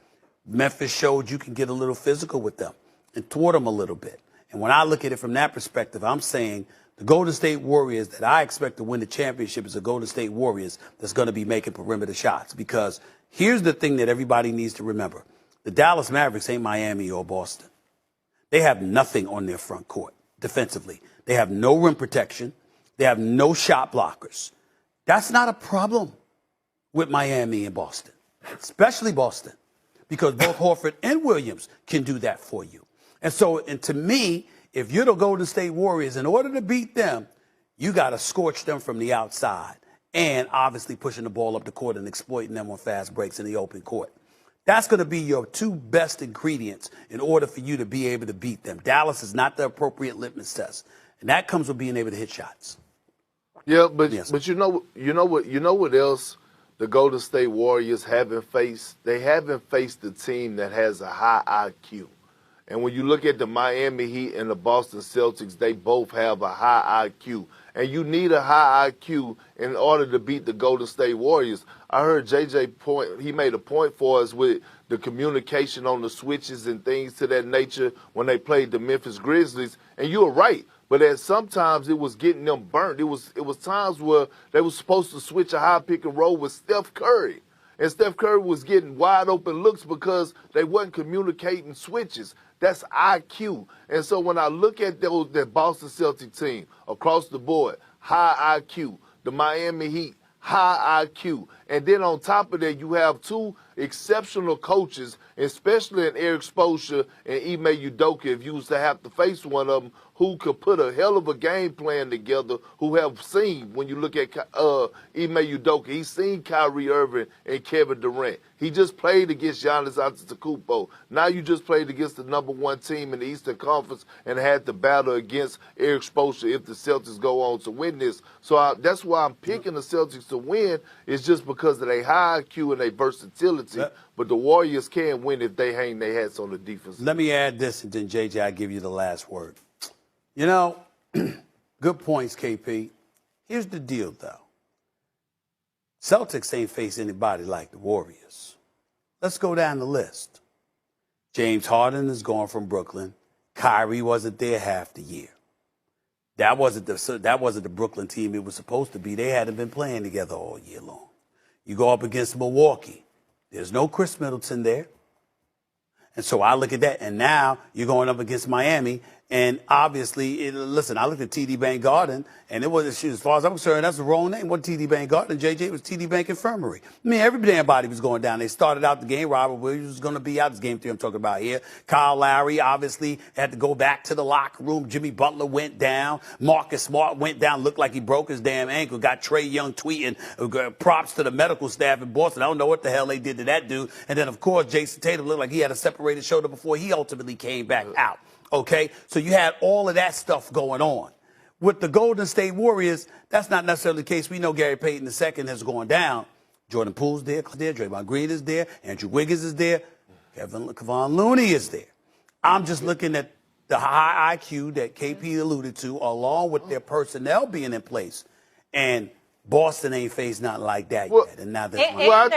Memphis showed you can get a little physical with them and thwart them a little bit. And when I look at it from that perspective, I'm saying the Golden State Warriors that I expect to win the championship is the Golden State Warriors that's going to be making perimeter shots. Because here's the thing that everybody needs to remember. The Dallas Mavericks ain't Miami or Boston. They have nothing on their front court defensively. They have no rim protection. They have no shot blockers. That's not a problem with Miami and Boston, especially Boston, because both Horford and Williams can do that for you. And to me, if you're the Golden State Warriors, in order to beat them, you got to scorch them from the outside and obviously pushing the ball up the court and exploiting them on fast breaks in the open court. That's going to be your 2 best ingredients in order for you to be able to beat them. Dallas is not the appropriate litmus test, and that comes with being able to hit shots. Yeah, but you know what else the Golden State Warriors haven't faced? They haven't faced a team that has a high IQ. And when you look at the Miami Heat and the Boston Celtics, they both have a high IQ. And you need a high IQ in order to beat the Golden State Warriors. I heard JJ he made a point for us with the communication on the switches and things to that nature when they played the Memphis Grizzlies. And you were right. But sometimes it was getting them burnt. It was times where they were supposed to switch a high pick and roll with Steph Curry. And Steph Curry was getting wide open looks because they wasn't communicating switches. That's IQ. And so when I look at that Boston Celtics team across the board, high IQ. The Miami Heat, high IQ. And then on top of that, you have two exceptional coaches, especially in Eric Spoelstra and Ime Udoka, if you was to have to face one of them, who could put a hell of a game plan together, who have seen, when you look at Ime Udoka, he's seen Kyrie Irving and Kevin Durant. He just played against Giannis Antetokounmpo. Now you just played against the #1 team in the Eastern Conference and had to battle against Eric Spoelstra if the Celtics go on to win this. So that's why I'm picking the Celtics to win, is just because of their high IQ and their versatility. But the Warriors can win if they hang their hats on the defense. Let me add this, and then, JJ, I'll give you the last word. You know, good points, KP. Here's the deal, though. Celtics ain't faced anybody like the Warriors. Let's go down the list. James Harden is gone from Brooklyn. Kyrie wasn't there half the year. That wasn't the Brooklyn team it was supposed to be. They hadn't been playing together all year long. You go up against Milwaukee. There's no Chris Middleton there. And so I look at that, and now you're going up against Miami. And obviously, listen, I looked at TD Bank Garden, and it wasn't, as far as I'm concerned, that's the wrong name. It wasn't TD Bank Garden, JJ, it was TD Bank Infirmary. I mean, every damn body was going down. They started out the game. Robert Williams was going to be out. This game 3 I'm talking about here. Kyle Lowry, obviously, had to go back to the locker room. Jimmy Butler went down. Marcus Smart went down, looked like he broke his damn ankle. Got Trae Young tweeting props to the medical staff in Boston. I don't know what the hell they did to that dude. And then, of course, Jason Tatum looked like he had a separated shoulder before he ultimately came back out. Okay, so you had all of that stuff going on. With the Golden State Warriors, that's not necessarily the case. We know Gary Payton II has gone down. Jordan Poole's there, Draymond Green is there, Andrew Wiggins is there, Kevon Looney is there. I'm just looking at the high IQ that KP alluded to, along with their personnel being in place. And Boston ain't faced nothing like that yet. And now they're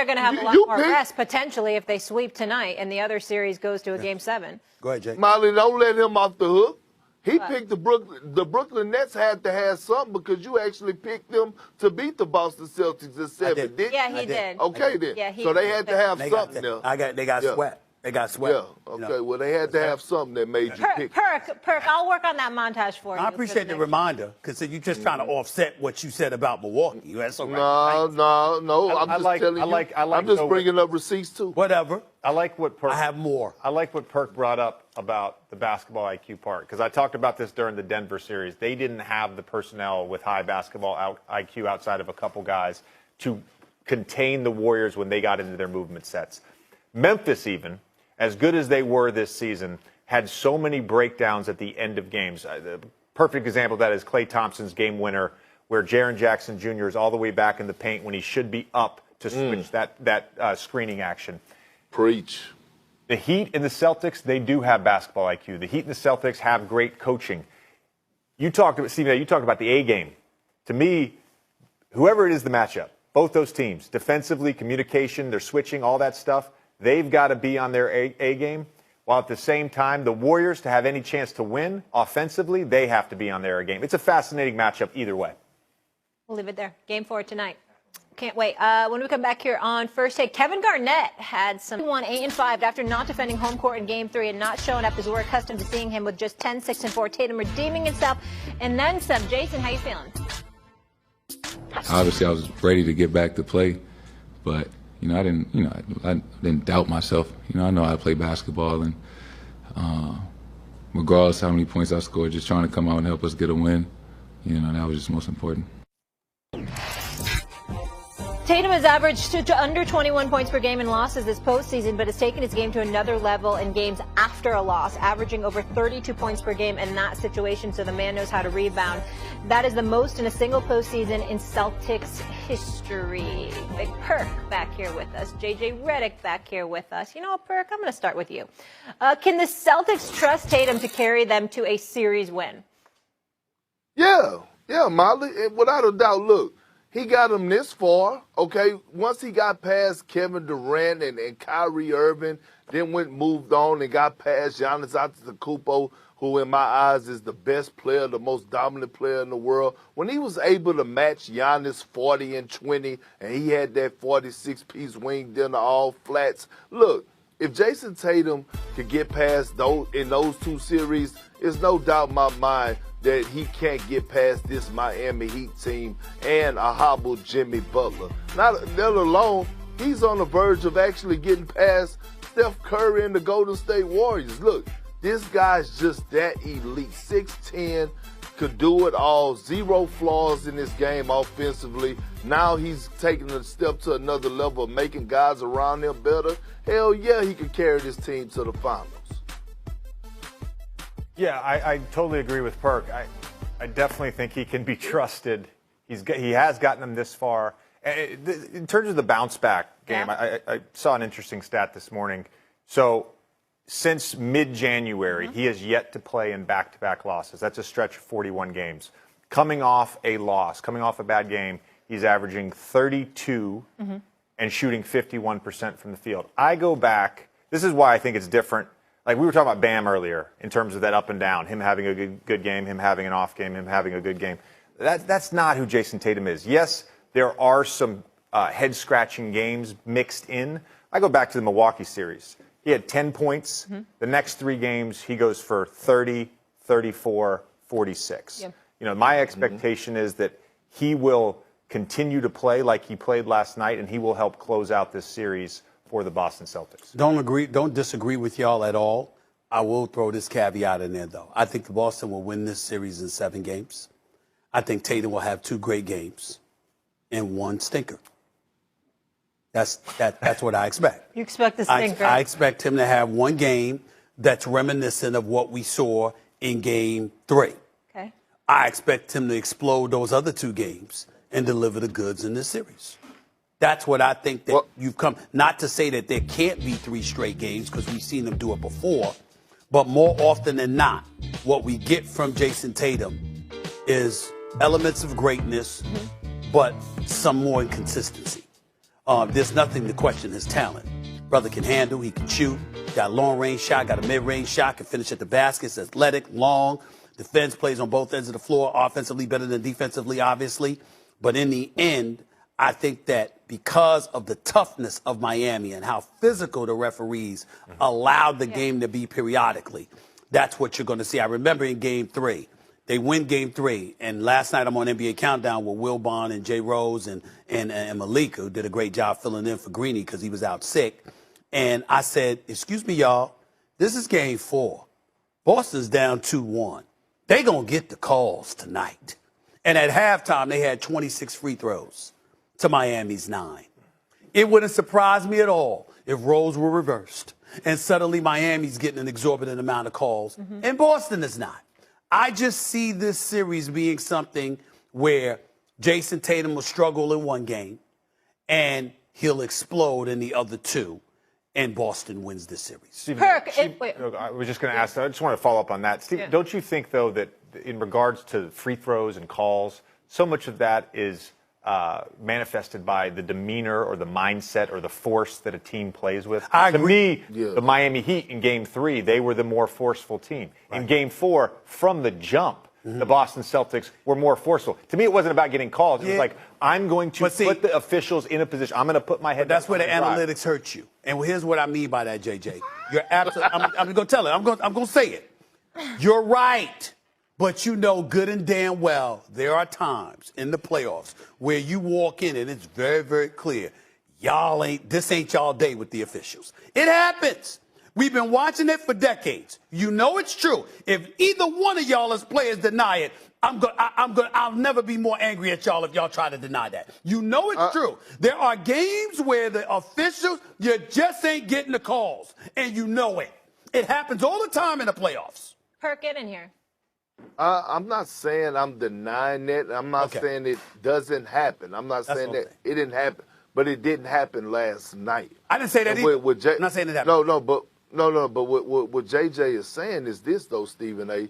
going to have a lot more rest, potentially, if they sweep tonight and the other series goes to a Game 7. Go ahead, Jake. Molly, don't let him off the hook. He picked the Brooklyn Nets had to have something because you actually picked them to beat the Boston Celtics at 7, didn't you? Yeah, he did. Okay, then. Yeah, so they had to have something there. They got sweat. They got sweat. Yeah, okay. Well, they had to have something that made you pick. Perk, I'll work on that montage for you. I appreciate the reminder, because you're just trying to offset what you said about Milwaukee. That's all right. No. I'm just telling you. I'm just bringing up receipts, too. Whatever. I like what Perk. I have more. I like what Perk brought up about the basketball IQ part, because I talked about this during the Denver series. They didn't have the personnel with high basketball IQ outside of a couple guys to contain the Warriors when they got into their movement sets. Memphis, even, as good as they were this season, had so many breakdowns at the end of games. The perfect example of that is Klay Thompson's game winner, where Jaren Jackson Jr. is all the way back in the paint when he should be up to switch that screening action. Preach. The Heat and the Celtics, they do have basketball IQ. The Heat and the Celtics have great coaching. You talked about the A game. To me, whoever it is the matchup, both those teams, defensively, communication, they're switching, all that stuff, they've got to be on their A game. While at the same time, the Warriors, to have any chance to win offensively, they have to be on their A game. It's a fascinating matchup either way. We'll leave it there. Game 4 tonight. Can't wait. When we come back here on First Take, Kevin Garnett had some 8-5 after not defending home court in Game 3 and not showing up as we're accustomed to seeing him with just 10, 6, and 4. Tatum redeeming himself and then some. Jason, how you feeling? Obviously, I was ready to get back to play, but I didn't doubt myself. I know how to play basketball, and regardless how many points I scored, just trying to come out and help us get a win. That was just most important. Tatum has averaged to under 21 points per game in losses this postseason, but has taken his game to another level in games after a loss, averaging over 32 points per game in that situation, so the man knows how to rebound. That is the most in a single postseason in Celtics history. Big Perk back here with us. JJ Redick back here with us. You know what, Perk? I'm going to start with you. Can the Celtics trust Tatum to carry them to a series win? Yeah, Molly. Without a doubt, look. he got him this far, okay? Once he got past Kevin Durant and Kyrie Irving, then moved on and got past Giannis Antetokounmpo, who in my eyes is the best player, the most dominant player in the world. When he was able to match Giannis 40 and 20, and he had that 46-piece wing dinner all flats, look, if Jason Tatum could get past those in those two series, there's no doubt in my mind that he can't get past this Miami Heat team and a hobbled Jimmy Butler. Not let alone, he's on the verge of actually getting past Steph Curry and the Golden State Warriors. Look, this guy's just that elite. 6'10", could do it all, zero flaws in this game offensively. Now he's taking a step to another level of making guys around him better. Hell yeah, he could carry this team to the finals. Yeah, I totally agree with Perk. I definitely think he can be trusted. He has gotten them this far. In terms of the bounce back game, I saw an interesting stat this morning. So since mid-January, he has yet to play in back-to-back losses. That's a stretch of 41 games. Coming off a loss, coming off a bad game, he's averaging 32 and shooting 51% from the field. I go back. This is why I think it's different. Like we were talking about Bam earlier in terms of that up and down, him having a good game, him having an off game, him having a good game. That's not who Jason Tatum is. Yes, there are some head-scratching games mixed in. I go back to the Milwaukee series. He had 10 points. The next 3 games, he goes for 30, 34, 46. Yep. You know, my expectation is that he will continue to play like he played last night, and he will help close out this series for the Boston Celtics. Don't disagree with y'all at all. I will throw this caveat in there, though. I think the Boston will win this series in 7 games. I think Tatum will have 2 great games and 1 stinker. That's what I expect. You expect the stinker? I expect him to have 1 game that's reminiscent of what we saw in Game 3. Okay. I expect him to explode those other 2 games and deliver the goods in this series. That's what I think that you've come. Not to say that there can't be 3 straight games because we've seen them do it before, but more often than not, what we get from Jason Tatum is elements of greatness, but some more inconsistency. There's nothing to question his talent. Brother can handle, he can shoot, got a long-range shot, got a mid-range shot, can finish at the basket, is athletic, long, defense, plays on both ends of the floor, offensively better than defensively, obviously. But in the end, I think that because of the toughness of Miami and how physical the referees allowed the game to be periodically, that's what you're going to see. I remember in Game 3, they win Game 3, and last night I'm on NBA Countdown with Will Bond and Jay Rose and Malika, who did a great job filling in for Greeny because he was out sick. And I said, excuse me, y'all, this is Game 4. Boston's down 2-1. They going to get the calls tonight. And at halftime, they had 26 free throws to Miami's 9. It wouldn't surprise me at all if roles were reversed and suddenly Miami's getting an exorbitant amount of calls and Boston is not. I just see this series being something where Jason Tatum will struggle in 1 game and he'll explode in the other 2, and Boston wins this series. I was just going to ask, I just want to follow up on that. Steve, don't you think, though, that in regards to free throws and calls, so much of that is manifested by the demeanor or the mindset or the force that a team plays with? To me, the Miami Heat in Game 3, they were the more forceful team. Right. In Game 4, from the jump, the Boston Celtics were more forceful. To me, it wasn't about getting calls. It was like, I'm going to put the officials in a position. I'm going to put my head down. That's where the analytics hurt you. And here's what I mean by that, JJ. You're absolutely. I'm going to tell it. I'm going to say it. You're right. But you know good and damn well there are times in the playoffs where you walk in and it's very, very clear. This ain't y'all day with the officials. It happens. We've been watching it for decades. You know it's true. If either one of y'all as players deny it, I'll never be more angry at y'all if y'all try to deny that. You know it's true. There are games where the officials, you just ain't getting the calls, and you know it. It happens all the time in the playoffs. Perk, get in here. I'm not saying I'm denying it. I'm not saying it doesn't happen. I'm not saying that it didn't happen, but it didn't happen last night. I didn't say that either. I'm not saying it happened. No, but what JJ is saying is this, though, Stephen A.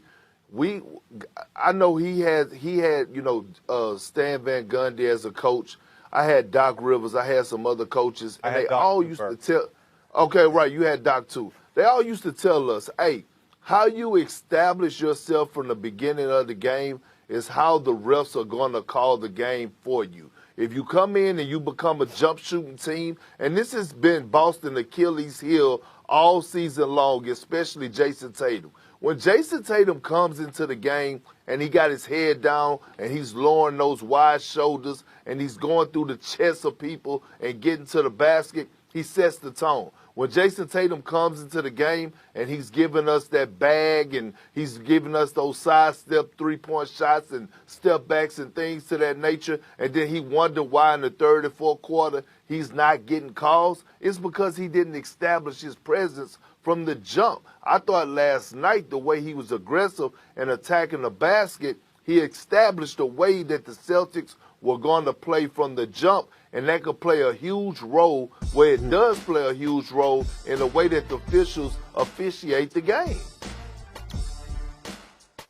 I know he had Stan Van Gundy as a coach. I had Doc Rivers. I had some other coaches, and they all used to tell. Okay, right. You had Doc too. They all used to tell us, hey, how you establish yourself from the beginning of the game is how the refs are going to call the game for you. If you come in and you become a jump shooting team, and this has been Boston Achilles' heel all season long, especially Jason Tatum. When Jason Tatum comes into the game and he got his head down and he's lowering those wide shoulders and he's going through the chests of people and getting to the basket, he sets the tone. When Jason Tatum comes into the game and he's giving us that bag and he's giving us those sidestep three-point shots and step backs and things to that nature, and then he wonder why in the third and fourth quarter he's not getting calls, it's because he didn't establish his presence from the jump. I thought last night the way he was aggressive and attacking the basket, he established a way that the Celtics were going to play from the jump, and that could play a huge role where it does play a huge role in the way that the officials officiate the game.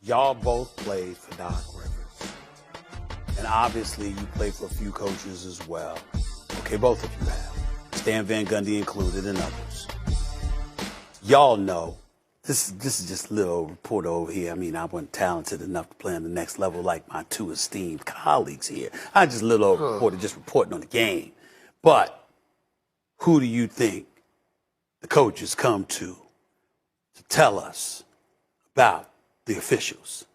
Y'all both played for Doc Rivers. And obviously you played for a few coaches as well. Okay, both of you have. Stan Van Gundy included and others. Y'all know, this is just a little report over here. I mean, I wasn't talented enough to play on the next level like my two esteemed colleagues here. I just a little old reporter just reporting on the game. But who do you think the coaches come to tell us about the officials?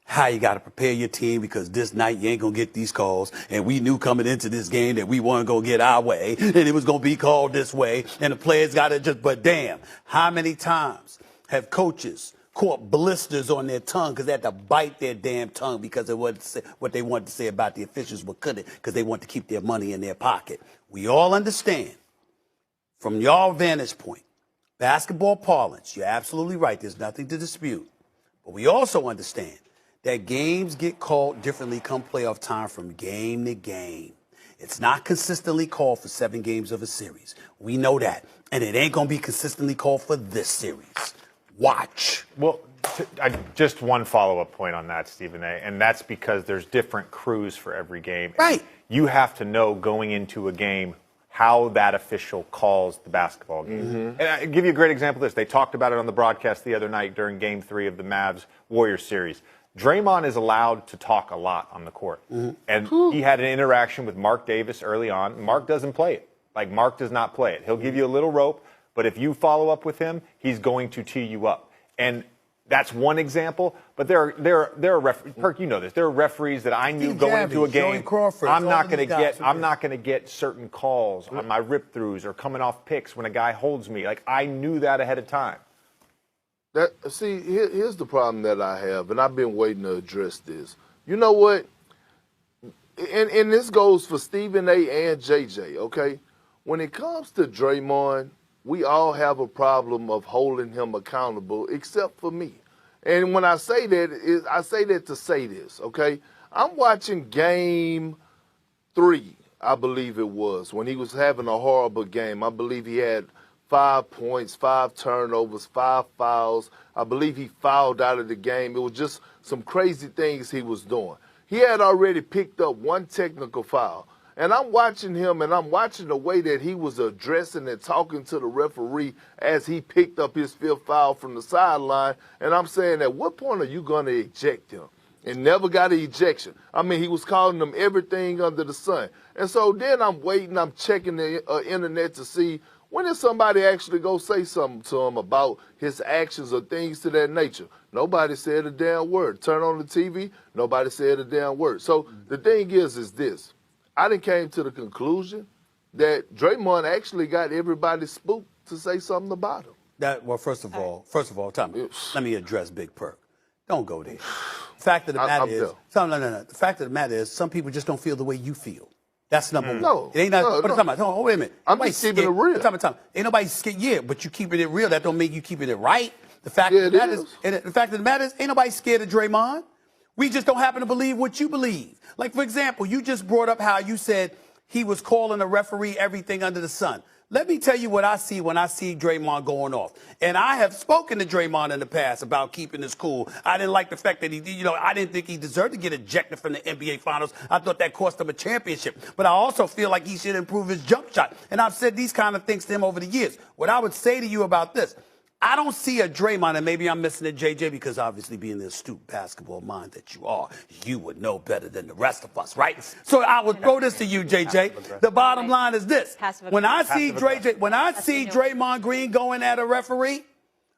How you got to prepare your team, because this night you ain't going to get these calls. And we knew coming into this game that we weren't going to get our way and it was going to be called this way. And the players got to but damn, how many times have coaches caught blisters on their tongue because they had to bite their damn tongue because of what they wanted to say about the officials, but couldn't because they wanted to keep their money in their pocket? We all understand from your vantage point, basketball parlance, you're absolutely right. There's nothing to dispute. But we also understand that games get called differently come playoff time from game to game. It's not consistently called for 7 games of a series. We know that. And it ain't going to be consistently called for this series. Watch. Well, just one follow-up point on that, Stephen A., and that's because there's different crews for every game. Right. You have to know going into a game how that official calls the basketball game. Mm-hmm. And I'll give you a great example of this. They talked about it on the broadcast the other night during Game 3 of the Mavs-Warriors series. Draymond is allowed to talk a lot on the court. Mm-hmm. And he had an interaction with Mark Davis early on. Mark doesn't play it. Like, Mark does not play it. He'll give you a little rope, but if you follow up with him, he's going to tee you up. And that's one example. But there are referees. Perk, you know this. There are referees that I knew going into a game. I'm not going to get certain calls on my rip throughs or coming off picks when a guy holds me. Like, I knew that ahead of time. Here's the problem that I have, and I've been waiting to address this. You know what? And this goes for Stephen A. and JJ, okay? When it comes to Draymond, we all have a problem of holding him accountable, except for me. And when I say that, I say that to say this, okay? I'm watching Game 3, I believe it was, when he was having a horrible game. I believe he had 5 points, 5 turnovers, 5 fouls. I believe he fouled out of the game. It was just some crazy things he was doing. He had already picked up 1 technical foul. And I'm watching him, and I'm watching the way that he was addressing and talking to the referee as he picked up his 5th foul from the sideline. And I'm saying, at what point are you going to eject him? And never got an ejection. I mean, he was calling them everything under the sun. And so then I'm waiting, I'm checking the internet to see when is somebody actually go say something to him about his actions or things to that nature. Nobody said a damn word. Turn on the TV, nobody said a damn word. So the thing is this. I done came to the conclusion that Draymond actually got everybody spooked to say something about him. First of all, Tommy, let me address Big Perk. Don't go there. The fact of the matter is, no. The fact of the matter is, some people just don't feel the way you feel. That's number one. No, it ain't not. No. Wait a minute. I'm just keeping it real. Ain't nobody scared. Yeah, but you keeping it real. That don't make you keeping it right. The fact of the matter is, ain't nobody scared of Draymond. We just don't happen to believe what you believe. Like, for example, you just brought up how you said he was calling a referee everything under the sun. Let me tell you what I see when I see Draymond going off. And I have spoken to Draymond in the past about keeping his cool. I didn't like the fact that I didn't think he deserved to get ejected from the NBA Finals. I thought that cost him a championship. But I also feel like he should improve his jump shot. And I've said these kind of things to him over the years. What I would say to you about this, I don't see a Draymond, and maybe I'm missing it, JJ, because obviously being the astute basketball mind that you are, you would know better than the rest of us, right? So I would throw this to you, JJ. The bottom line is this. When I see Draymond Green going at a referee,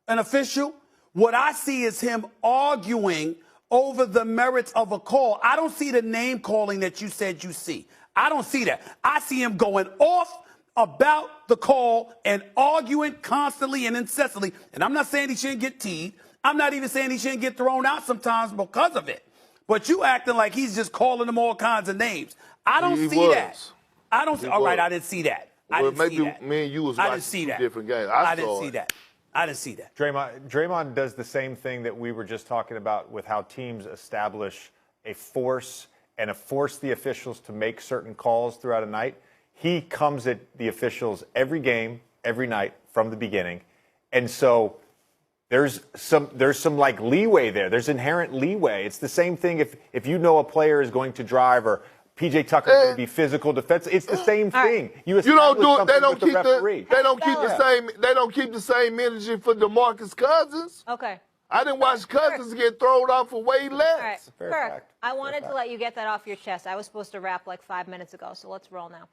an official, what I see is him arguing over the merits of a call. I don't see the name calling that you said you see. I don't see that. I see him going off about the call and arguing constantly and incessantly. And I'm not saying he shouldn't get teed. I'm not even saying he shouldn't get thrown out sometimes because of it. But you acting like he's just calling them all kinds of names. I don't see that. I don't see. All right, I didn't see that. I didn't see that. Me and you was watching two different games. I didn't see that. I didn't see that. Draymond does the same thing that we were just talking about with how teams establish a force and force the officials to make certain calls throughout a night. He comes at the officials every game, every night from the beginning. And so there's some like leeway there. There's inherent leeway. It's the same thing if you know a player is going to drive or PJ Tucker is going to be physical defense. It's the same thing. You don't do it. They don't keep the same energy for DeMarcus Cousins. Okay. I didn't watch Cousins get thrown off for way less. All right. Fair. I wanted to let you get that off your chest. I was supposed to wrap like 5 minutes ago, so let's roll now.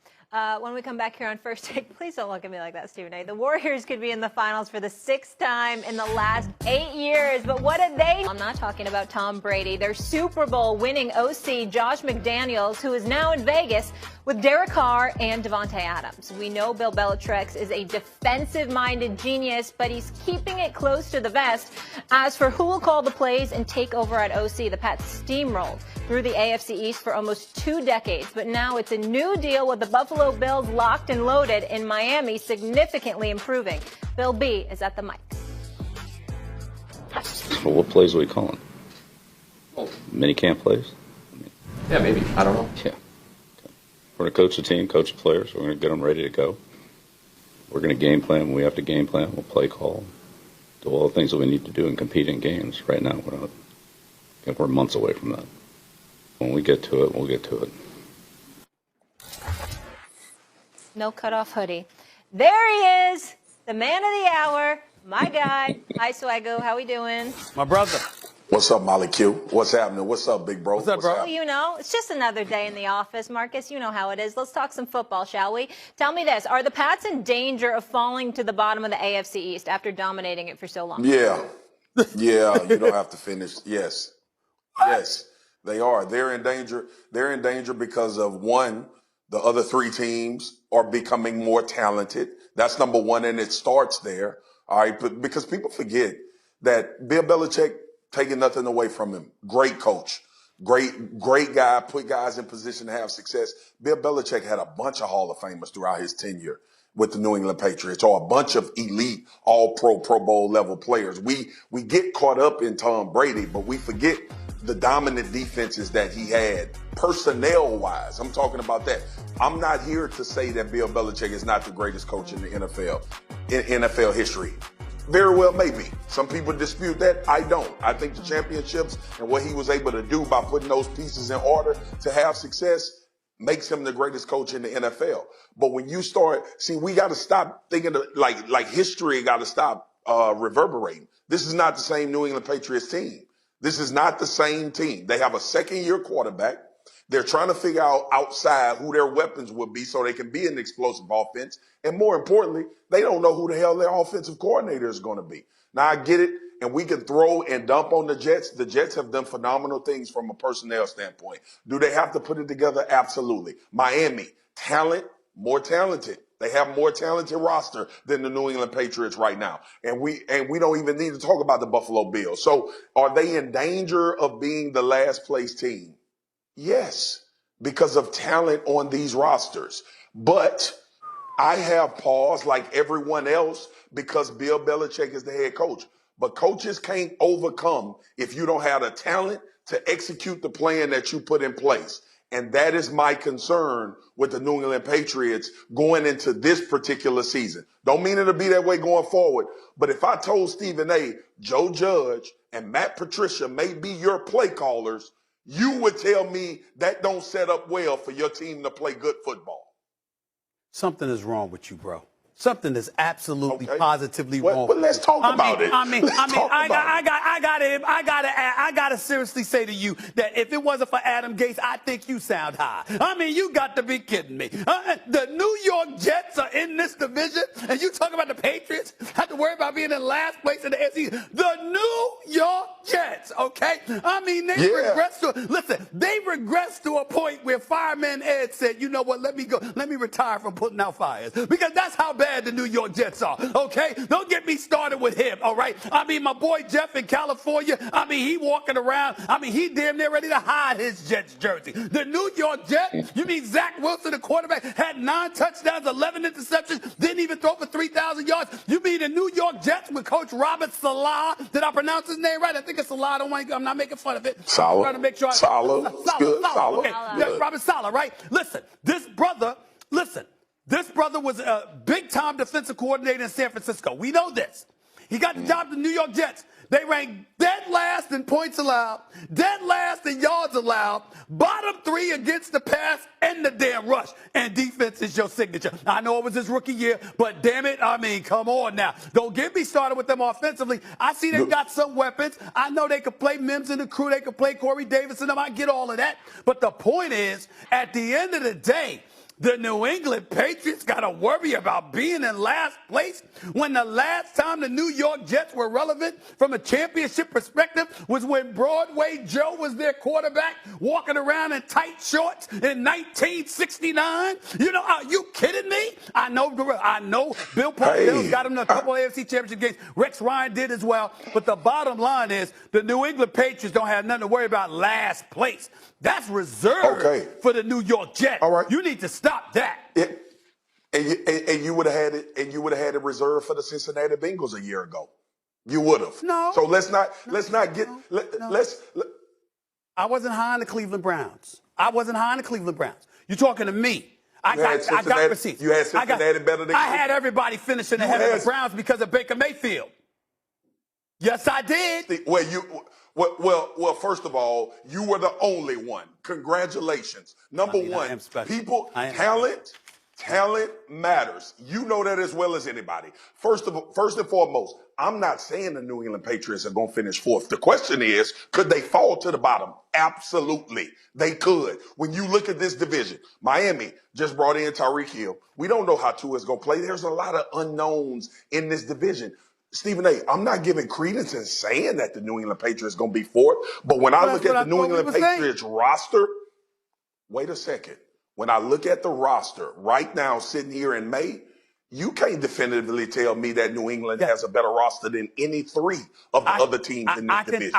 When we come back here on First Take, please don't look at me like that, Stephen A. The Warriors could be in the finals for the 6th time in the last 8 years, but what did they? I'm not talking about Tom Brady. Their Super Bowl winning OC, Josh McDaniels, who is now in Vegas with Derek Carr and Devontae Adams. We know Bill Belichick is a defensive-minded genius, but he's keeping it close to the vest. As for who will call the plays and take over at OC, the Pats steamrolled through the AFC East for almost 2 decades, but now it's a new deal with the Buffalo Bills locked and loaded in Miami, significantly improving. Bill B is at the mic. Well, what plays are we calling? Mini camp plays? Yeah, maybe. I don't know. Yeah. We're going to coach the team, coach the players. We're going to get them ready to go. We're going to game plan when we have to game plan. We'll play call. Do all the things that we need to do and compete in games. Right now, I think we're months away from that. When we get to it, we'll get to it. No cutoff hoodie. There he is, the man of the hour, my guy. Hi, Swaggo. How we doing? My brother. What's up, Molly Q? What's happening? What's up, big bro? What's up, bro? Well, you know, it's just another day in the office, Marcus. You know how it is. Let's talk some football, shall we? Tell me this. Are the Pats in danger of falling to the bottom of the AFC East after dominating it for so long? Yeah. Yeah, you don't have to finish. Yes. Yes, they are. They're in danger. They're in danger because of, one, the other 3 teams are becoming more talented. That's number one, and it starts there. All right, but because people forget that Bill Belichick, taking nothing away from him, great coach, great guy, put guys in position to have success. Bill Belichick had a bunch of Hall of Famers throughout his tenure with the New England Patriots, or a bunch of elite, all-pro, Pro Bowl level players. We get caught up in Tom Brady, but we forget the dominant defenses that he had, personnel-wise. I'm talking about that. I'm not here to say that Bill Belichick is not the greatest coach in the NFL, in NFL history. Very well, maybe. Some people dispute that. I don't. I think the championships and what he was able to do by putting those pieces in order to have success makes him the greatest coach in the NFL. But when you start, we got to stop thinking like history got to stop reverberating. This is not the same New England Patriots team. This is not the same team. They have a second-year quarterback. They're trying to figure out outside who their weapons would be so they can be an explosive offense. And more importantly, they don't know who the hell their offensive coordinator is going to be. Now, I get it, and we can throw and dump on the Jets. The Jets have done phenomenal things from a personnel standpoint. Do they have to put it together? Absolutely. Miami, talent, more talented. They have more talented roster than the New England Patriots right now. And we don't even need to talk about the Buffalo Bills. So are they in danger of being the last place team? Yes, because of talent on these rosters. But I have pause like everyone else because Bill Belichick is the head coach. But coaches can't overcome if you don't have the talent to execute the plan that you put in place. And that is my concern with the New England Patriots going into this particular season. Don't mean it'll be that way going forward. But if I told Stephen A., Joe Judge, and Matt Patricia may be your play callers, you would tell me that don't set up well for your team to play good football. Something is wrong with you, bro. Something is absolutely positively wrong. But let's talk about it. I gotta seriously say to you that if it wasn't for Adam Gase, I think you sound high. I mean, you got to be kidding me. The New York Jets are in this division, and you talk about the Patriots have to worry about being in last place in the AFC. The New York Jets, okay? I mean, they regressed to a point where Fireman Ed said, you know what? Let me retire from putting out fires, because that's how bad the New York Jets are, okay? Don't get me started with him, all right? I mean, my boy Jeff in California, I mean, he walking around, I mean, he damn near ready to hide his Jets jersey. The New York Jets, you mean Zach Wilson, the quarterback, had 9 touchdowns, 11 interceptions, didn't even throw for 3,000 yards. You mean the New York Jets with Coach Robert Saleh? Did I pronounce his name right? I think it's Saleh. I'm not making fun of it. Saleh. I'm trying to make sure. Saleh. Okay, that's Robert Saleh, right? Listen, this brother was a big-time defensive coordinator in San Francisco. We know this. He got the job at the New York Jets. They ranked dead last in points allowed, dead last in yards allowed, bottom 3 against the pass and the damn rush. And defense is your signature. I know it was his rookie year, but damn it, I mean, come on now. Don't get me started with them offensively. I see they've got some weapons. I know they could play Mims and the crew. They could play Corey Davis and them. I get all of that. But the point is, at the end of the day, the New England Patriots got to worry about being in last place when the last time the New York Jets were relevant from a championship perspective was when Broadway Joe was their quarterback walking around in tight shorts in 1969. You know, are you kidding me? I know Bill Parcells got him in a couple AFC championship games. Rex Ryan did as well. But the bottom line is the New England Patriots don't have nothing to worry about last place. That's reserved for the New York Jets. All right. You need to stop that. And you would have had it, and you would have had it reserved for the Cincinnati Bengals a year ago. You would have. No. So let's not get. I wasn't high on the Cleveland Browns. You're talking to me. I got receipts. You had Cincinnati better than. I had everybody finishing ahead of the Browns because of Baker Mayfield. Yes, I did. Well, first of all, you were the only one. Congratulations. Number one, talent matters. You know that as well as anybody. First and foremost, I'm not saying the New England Patriots are going to finish 4th. The question is, could they fall to the bottom? Absolutely. They could. When you look at this division, Miami just brought in Tyreek Hill. We don't know how Tua is going to play. There's a lot of unknowns in this division. Stephen A., I'm not giving credence in saying that the New England Patriots going to be 4th, but when I look at the New England Patriots roster, wait a second. When I look at the roster right now sitting here in May, you can't definitively tell me that New England has a better roster than any 3 of the other teams in this division.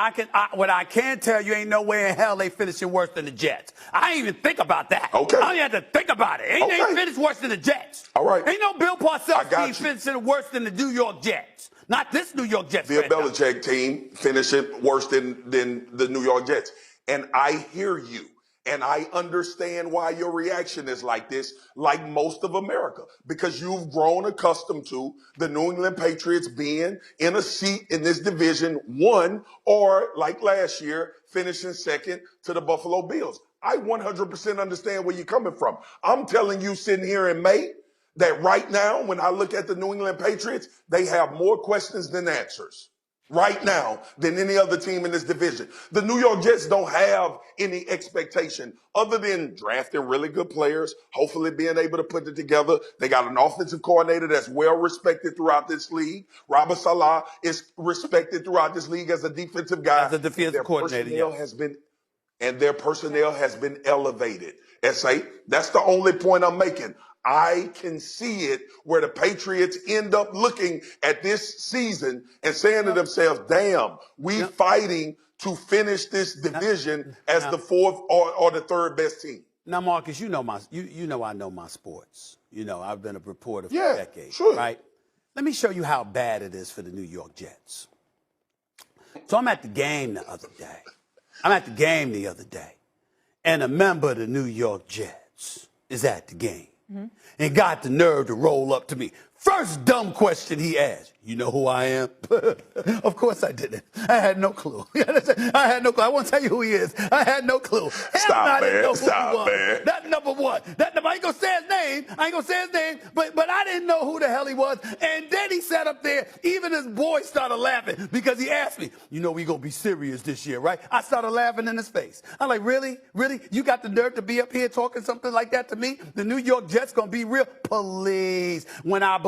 What I can tell you, ain't no way in hell they finishing worse than the Jets. I ain't even think about that. Okay. I don't even have to think about it. They finished worse than the Jets. All right. Ain't no Bill Parcells team finishing worse than the New York Jets. Not this New York Jets. Bill Belichick team finishing worse than the New York Jets. And I hear you. And I understand why your reaction is like this, like most of America, because you've grown accustomed to the New England Patriots being in a seat in this division 1, or like last year, finishing 2nd to the Buffalo Bills. I 100% understand where you're coming from. I'm telling you, sitting here in May, that right now, when I look at the New England Patriots, they have more questions than answers right now than any other team in this division. The New York Jets don't have any expectation other than drafting really good players, hopefully being able to put it together. They got an offensive coordinator that's well respected throughout this league. Robert Saleh is respected throughout this league as a defensive guy. As a defensive coordinator, their personnel has been elevated. S.A., that's the only point I'm making. I can see it where the Patriots end up looking at this season and saying to themselves, damn, we fighting to finish this division as the 4th or the 3rd best team. Now, Marcus, you know I know my sports. You know, I've been a reporter for decades, right? Let me show you how bad it is for the New York Jets. So I'm at the game the other day. and a member of the New York Jets is at the game and got the nerve to roll up to me. First dumb question he asked, you know who I am? Of course I didn't. I had no clue. I had no clue. I won't tell you who he is. I had no clue. Stop, man. Stop, man. That's number one. I ain't going to say his name. But I didn't know who the hell he was. And then he sat up there. Even his boys started laughing because he asked me, you know, we going to be serious this year, right? I started laughing in his face. I'm like, really? Really? You got the nerve to be up here talking something like that to me? The New York Jets going to be real? Please. When I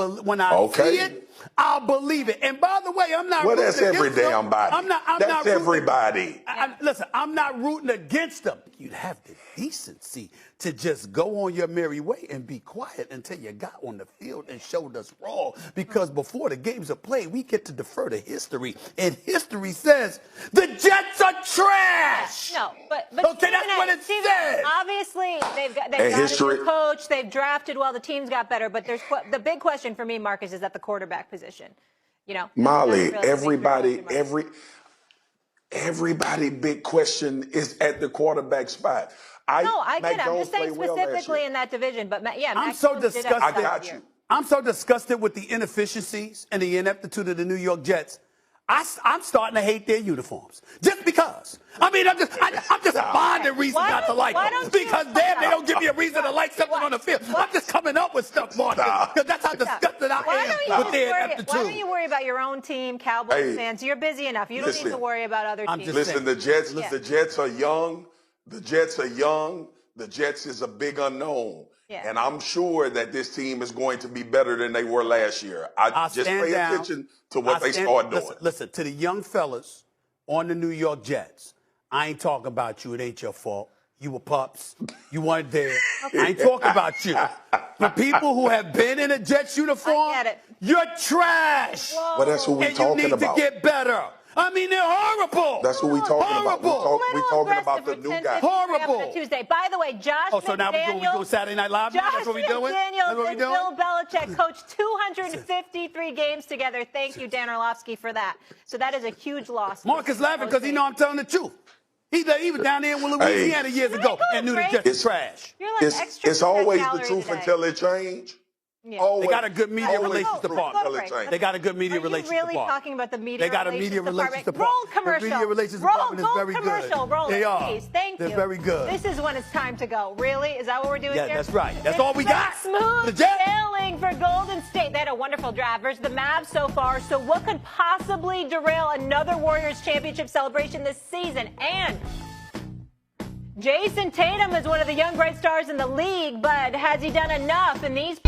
see it, I'll believe it. And by the way, I'm not. Well, rooting that's every against damn them. body. That's everybody. Listen, I'm not rooting against them. You'd have the decency to just go on your merry way and be quiet until you got on the field and showed us wrong. Because before the games are played, we get to defer to history. And history says the Jets are trash. No, but okay, that's what it says. Obviously, they've got a new coach. They've drafted well. The team's got better. But there's the big question for me, Marcus, is at the quarterback position. You know, Molly, everybody big question is at the quarterback spot. I get it. I'm just saying specifically in that division. But I'm so disgusted. I got you. I'm so disgusted with the inefficiencies and the ineptitude of the New York Jets. I'm starting to hate their uniforms just because. I mean, I'm just finding reasons not to like them because they don't give me a reason to like something on the field. I'm just coming up with stuff, Marcus, because that's how disgusted I am with their ineptitude. Why don't you worry about your own team, Cowboys fans? You're busy enough. You don't need to worry about other teams. Listen, the Jets are young. The Jets are young. The Jets is a big unknown. Yeah. And I'm sure that this team is going to be better than they were last year. I just pay attention to what they start doing. Listen, to the young fellas on the New York Jets, I ain't talking about you. It ain't your fault. You were pups. You weren't there. I ain't talking about you. For people who have been in a Jets uniform, you're trash. Whoa. Well, that's what we're talking about. And you need to get better. I mean, they're horrible. That's what we're talking about. We're talking about the new guy. Horrible. Tuesday. By the way, Josh McDaniels. So now we're doing Saturday Night Live? That's what we're doing? McDaniels and Bill Belichick coached 253 games together. Thank you, Dan Orlovsky, for that. So that is a huge loss. Marcus laughing because he know I'm telling the truth. He was down there in Louisiana years ago and knew the Jets was trash. It's always the truth until it changes. Yeah. They got a good media relations department. They got a good media relations department. Are you really talking about the media relations department? They got a media relations department. Roll commercial. The media relations department is very good. Roll they are. Please. Thank you. They're very good. This is when it's time to go. Really? Is that what we're doing here? Yeah, that's right. That's all we got. Smooth sailing for Golden State. They had a wonderful draft versus the Mavs so far. So what could possibly derail another Warriors championship celebration this season? And Jason Tatum is one of the young bright stars in the league, but has he done enough in these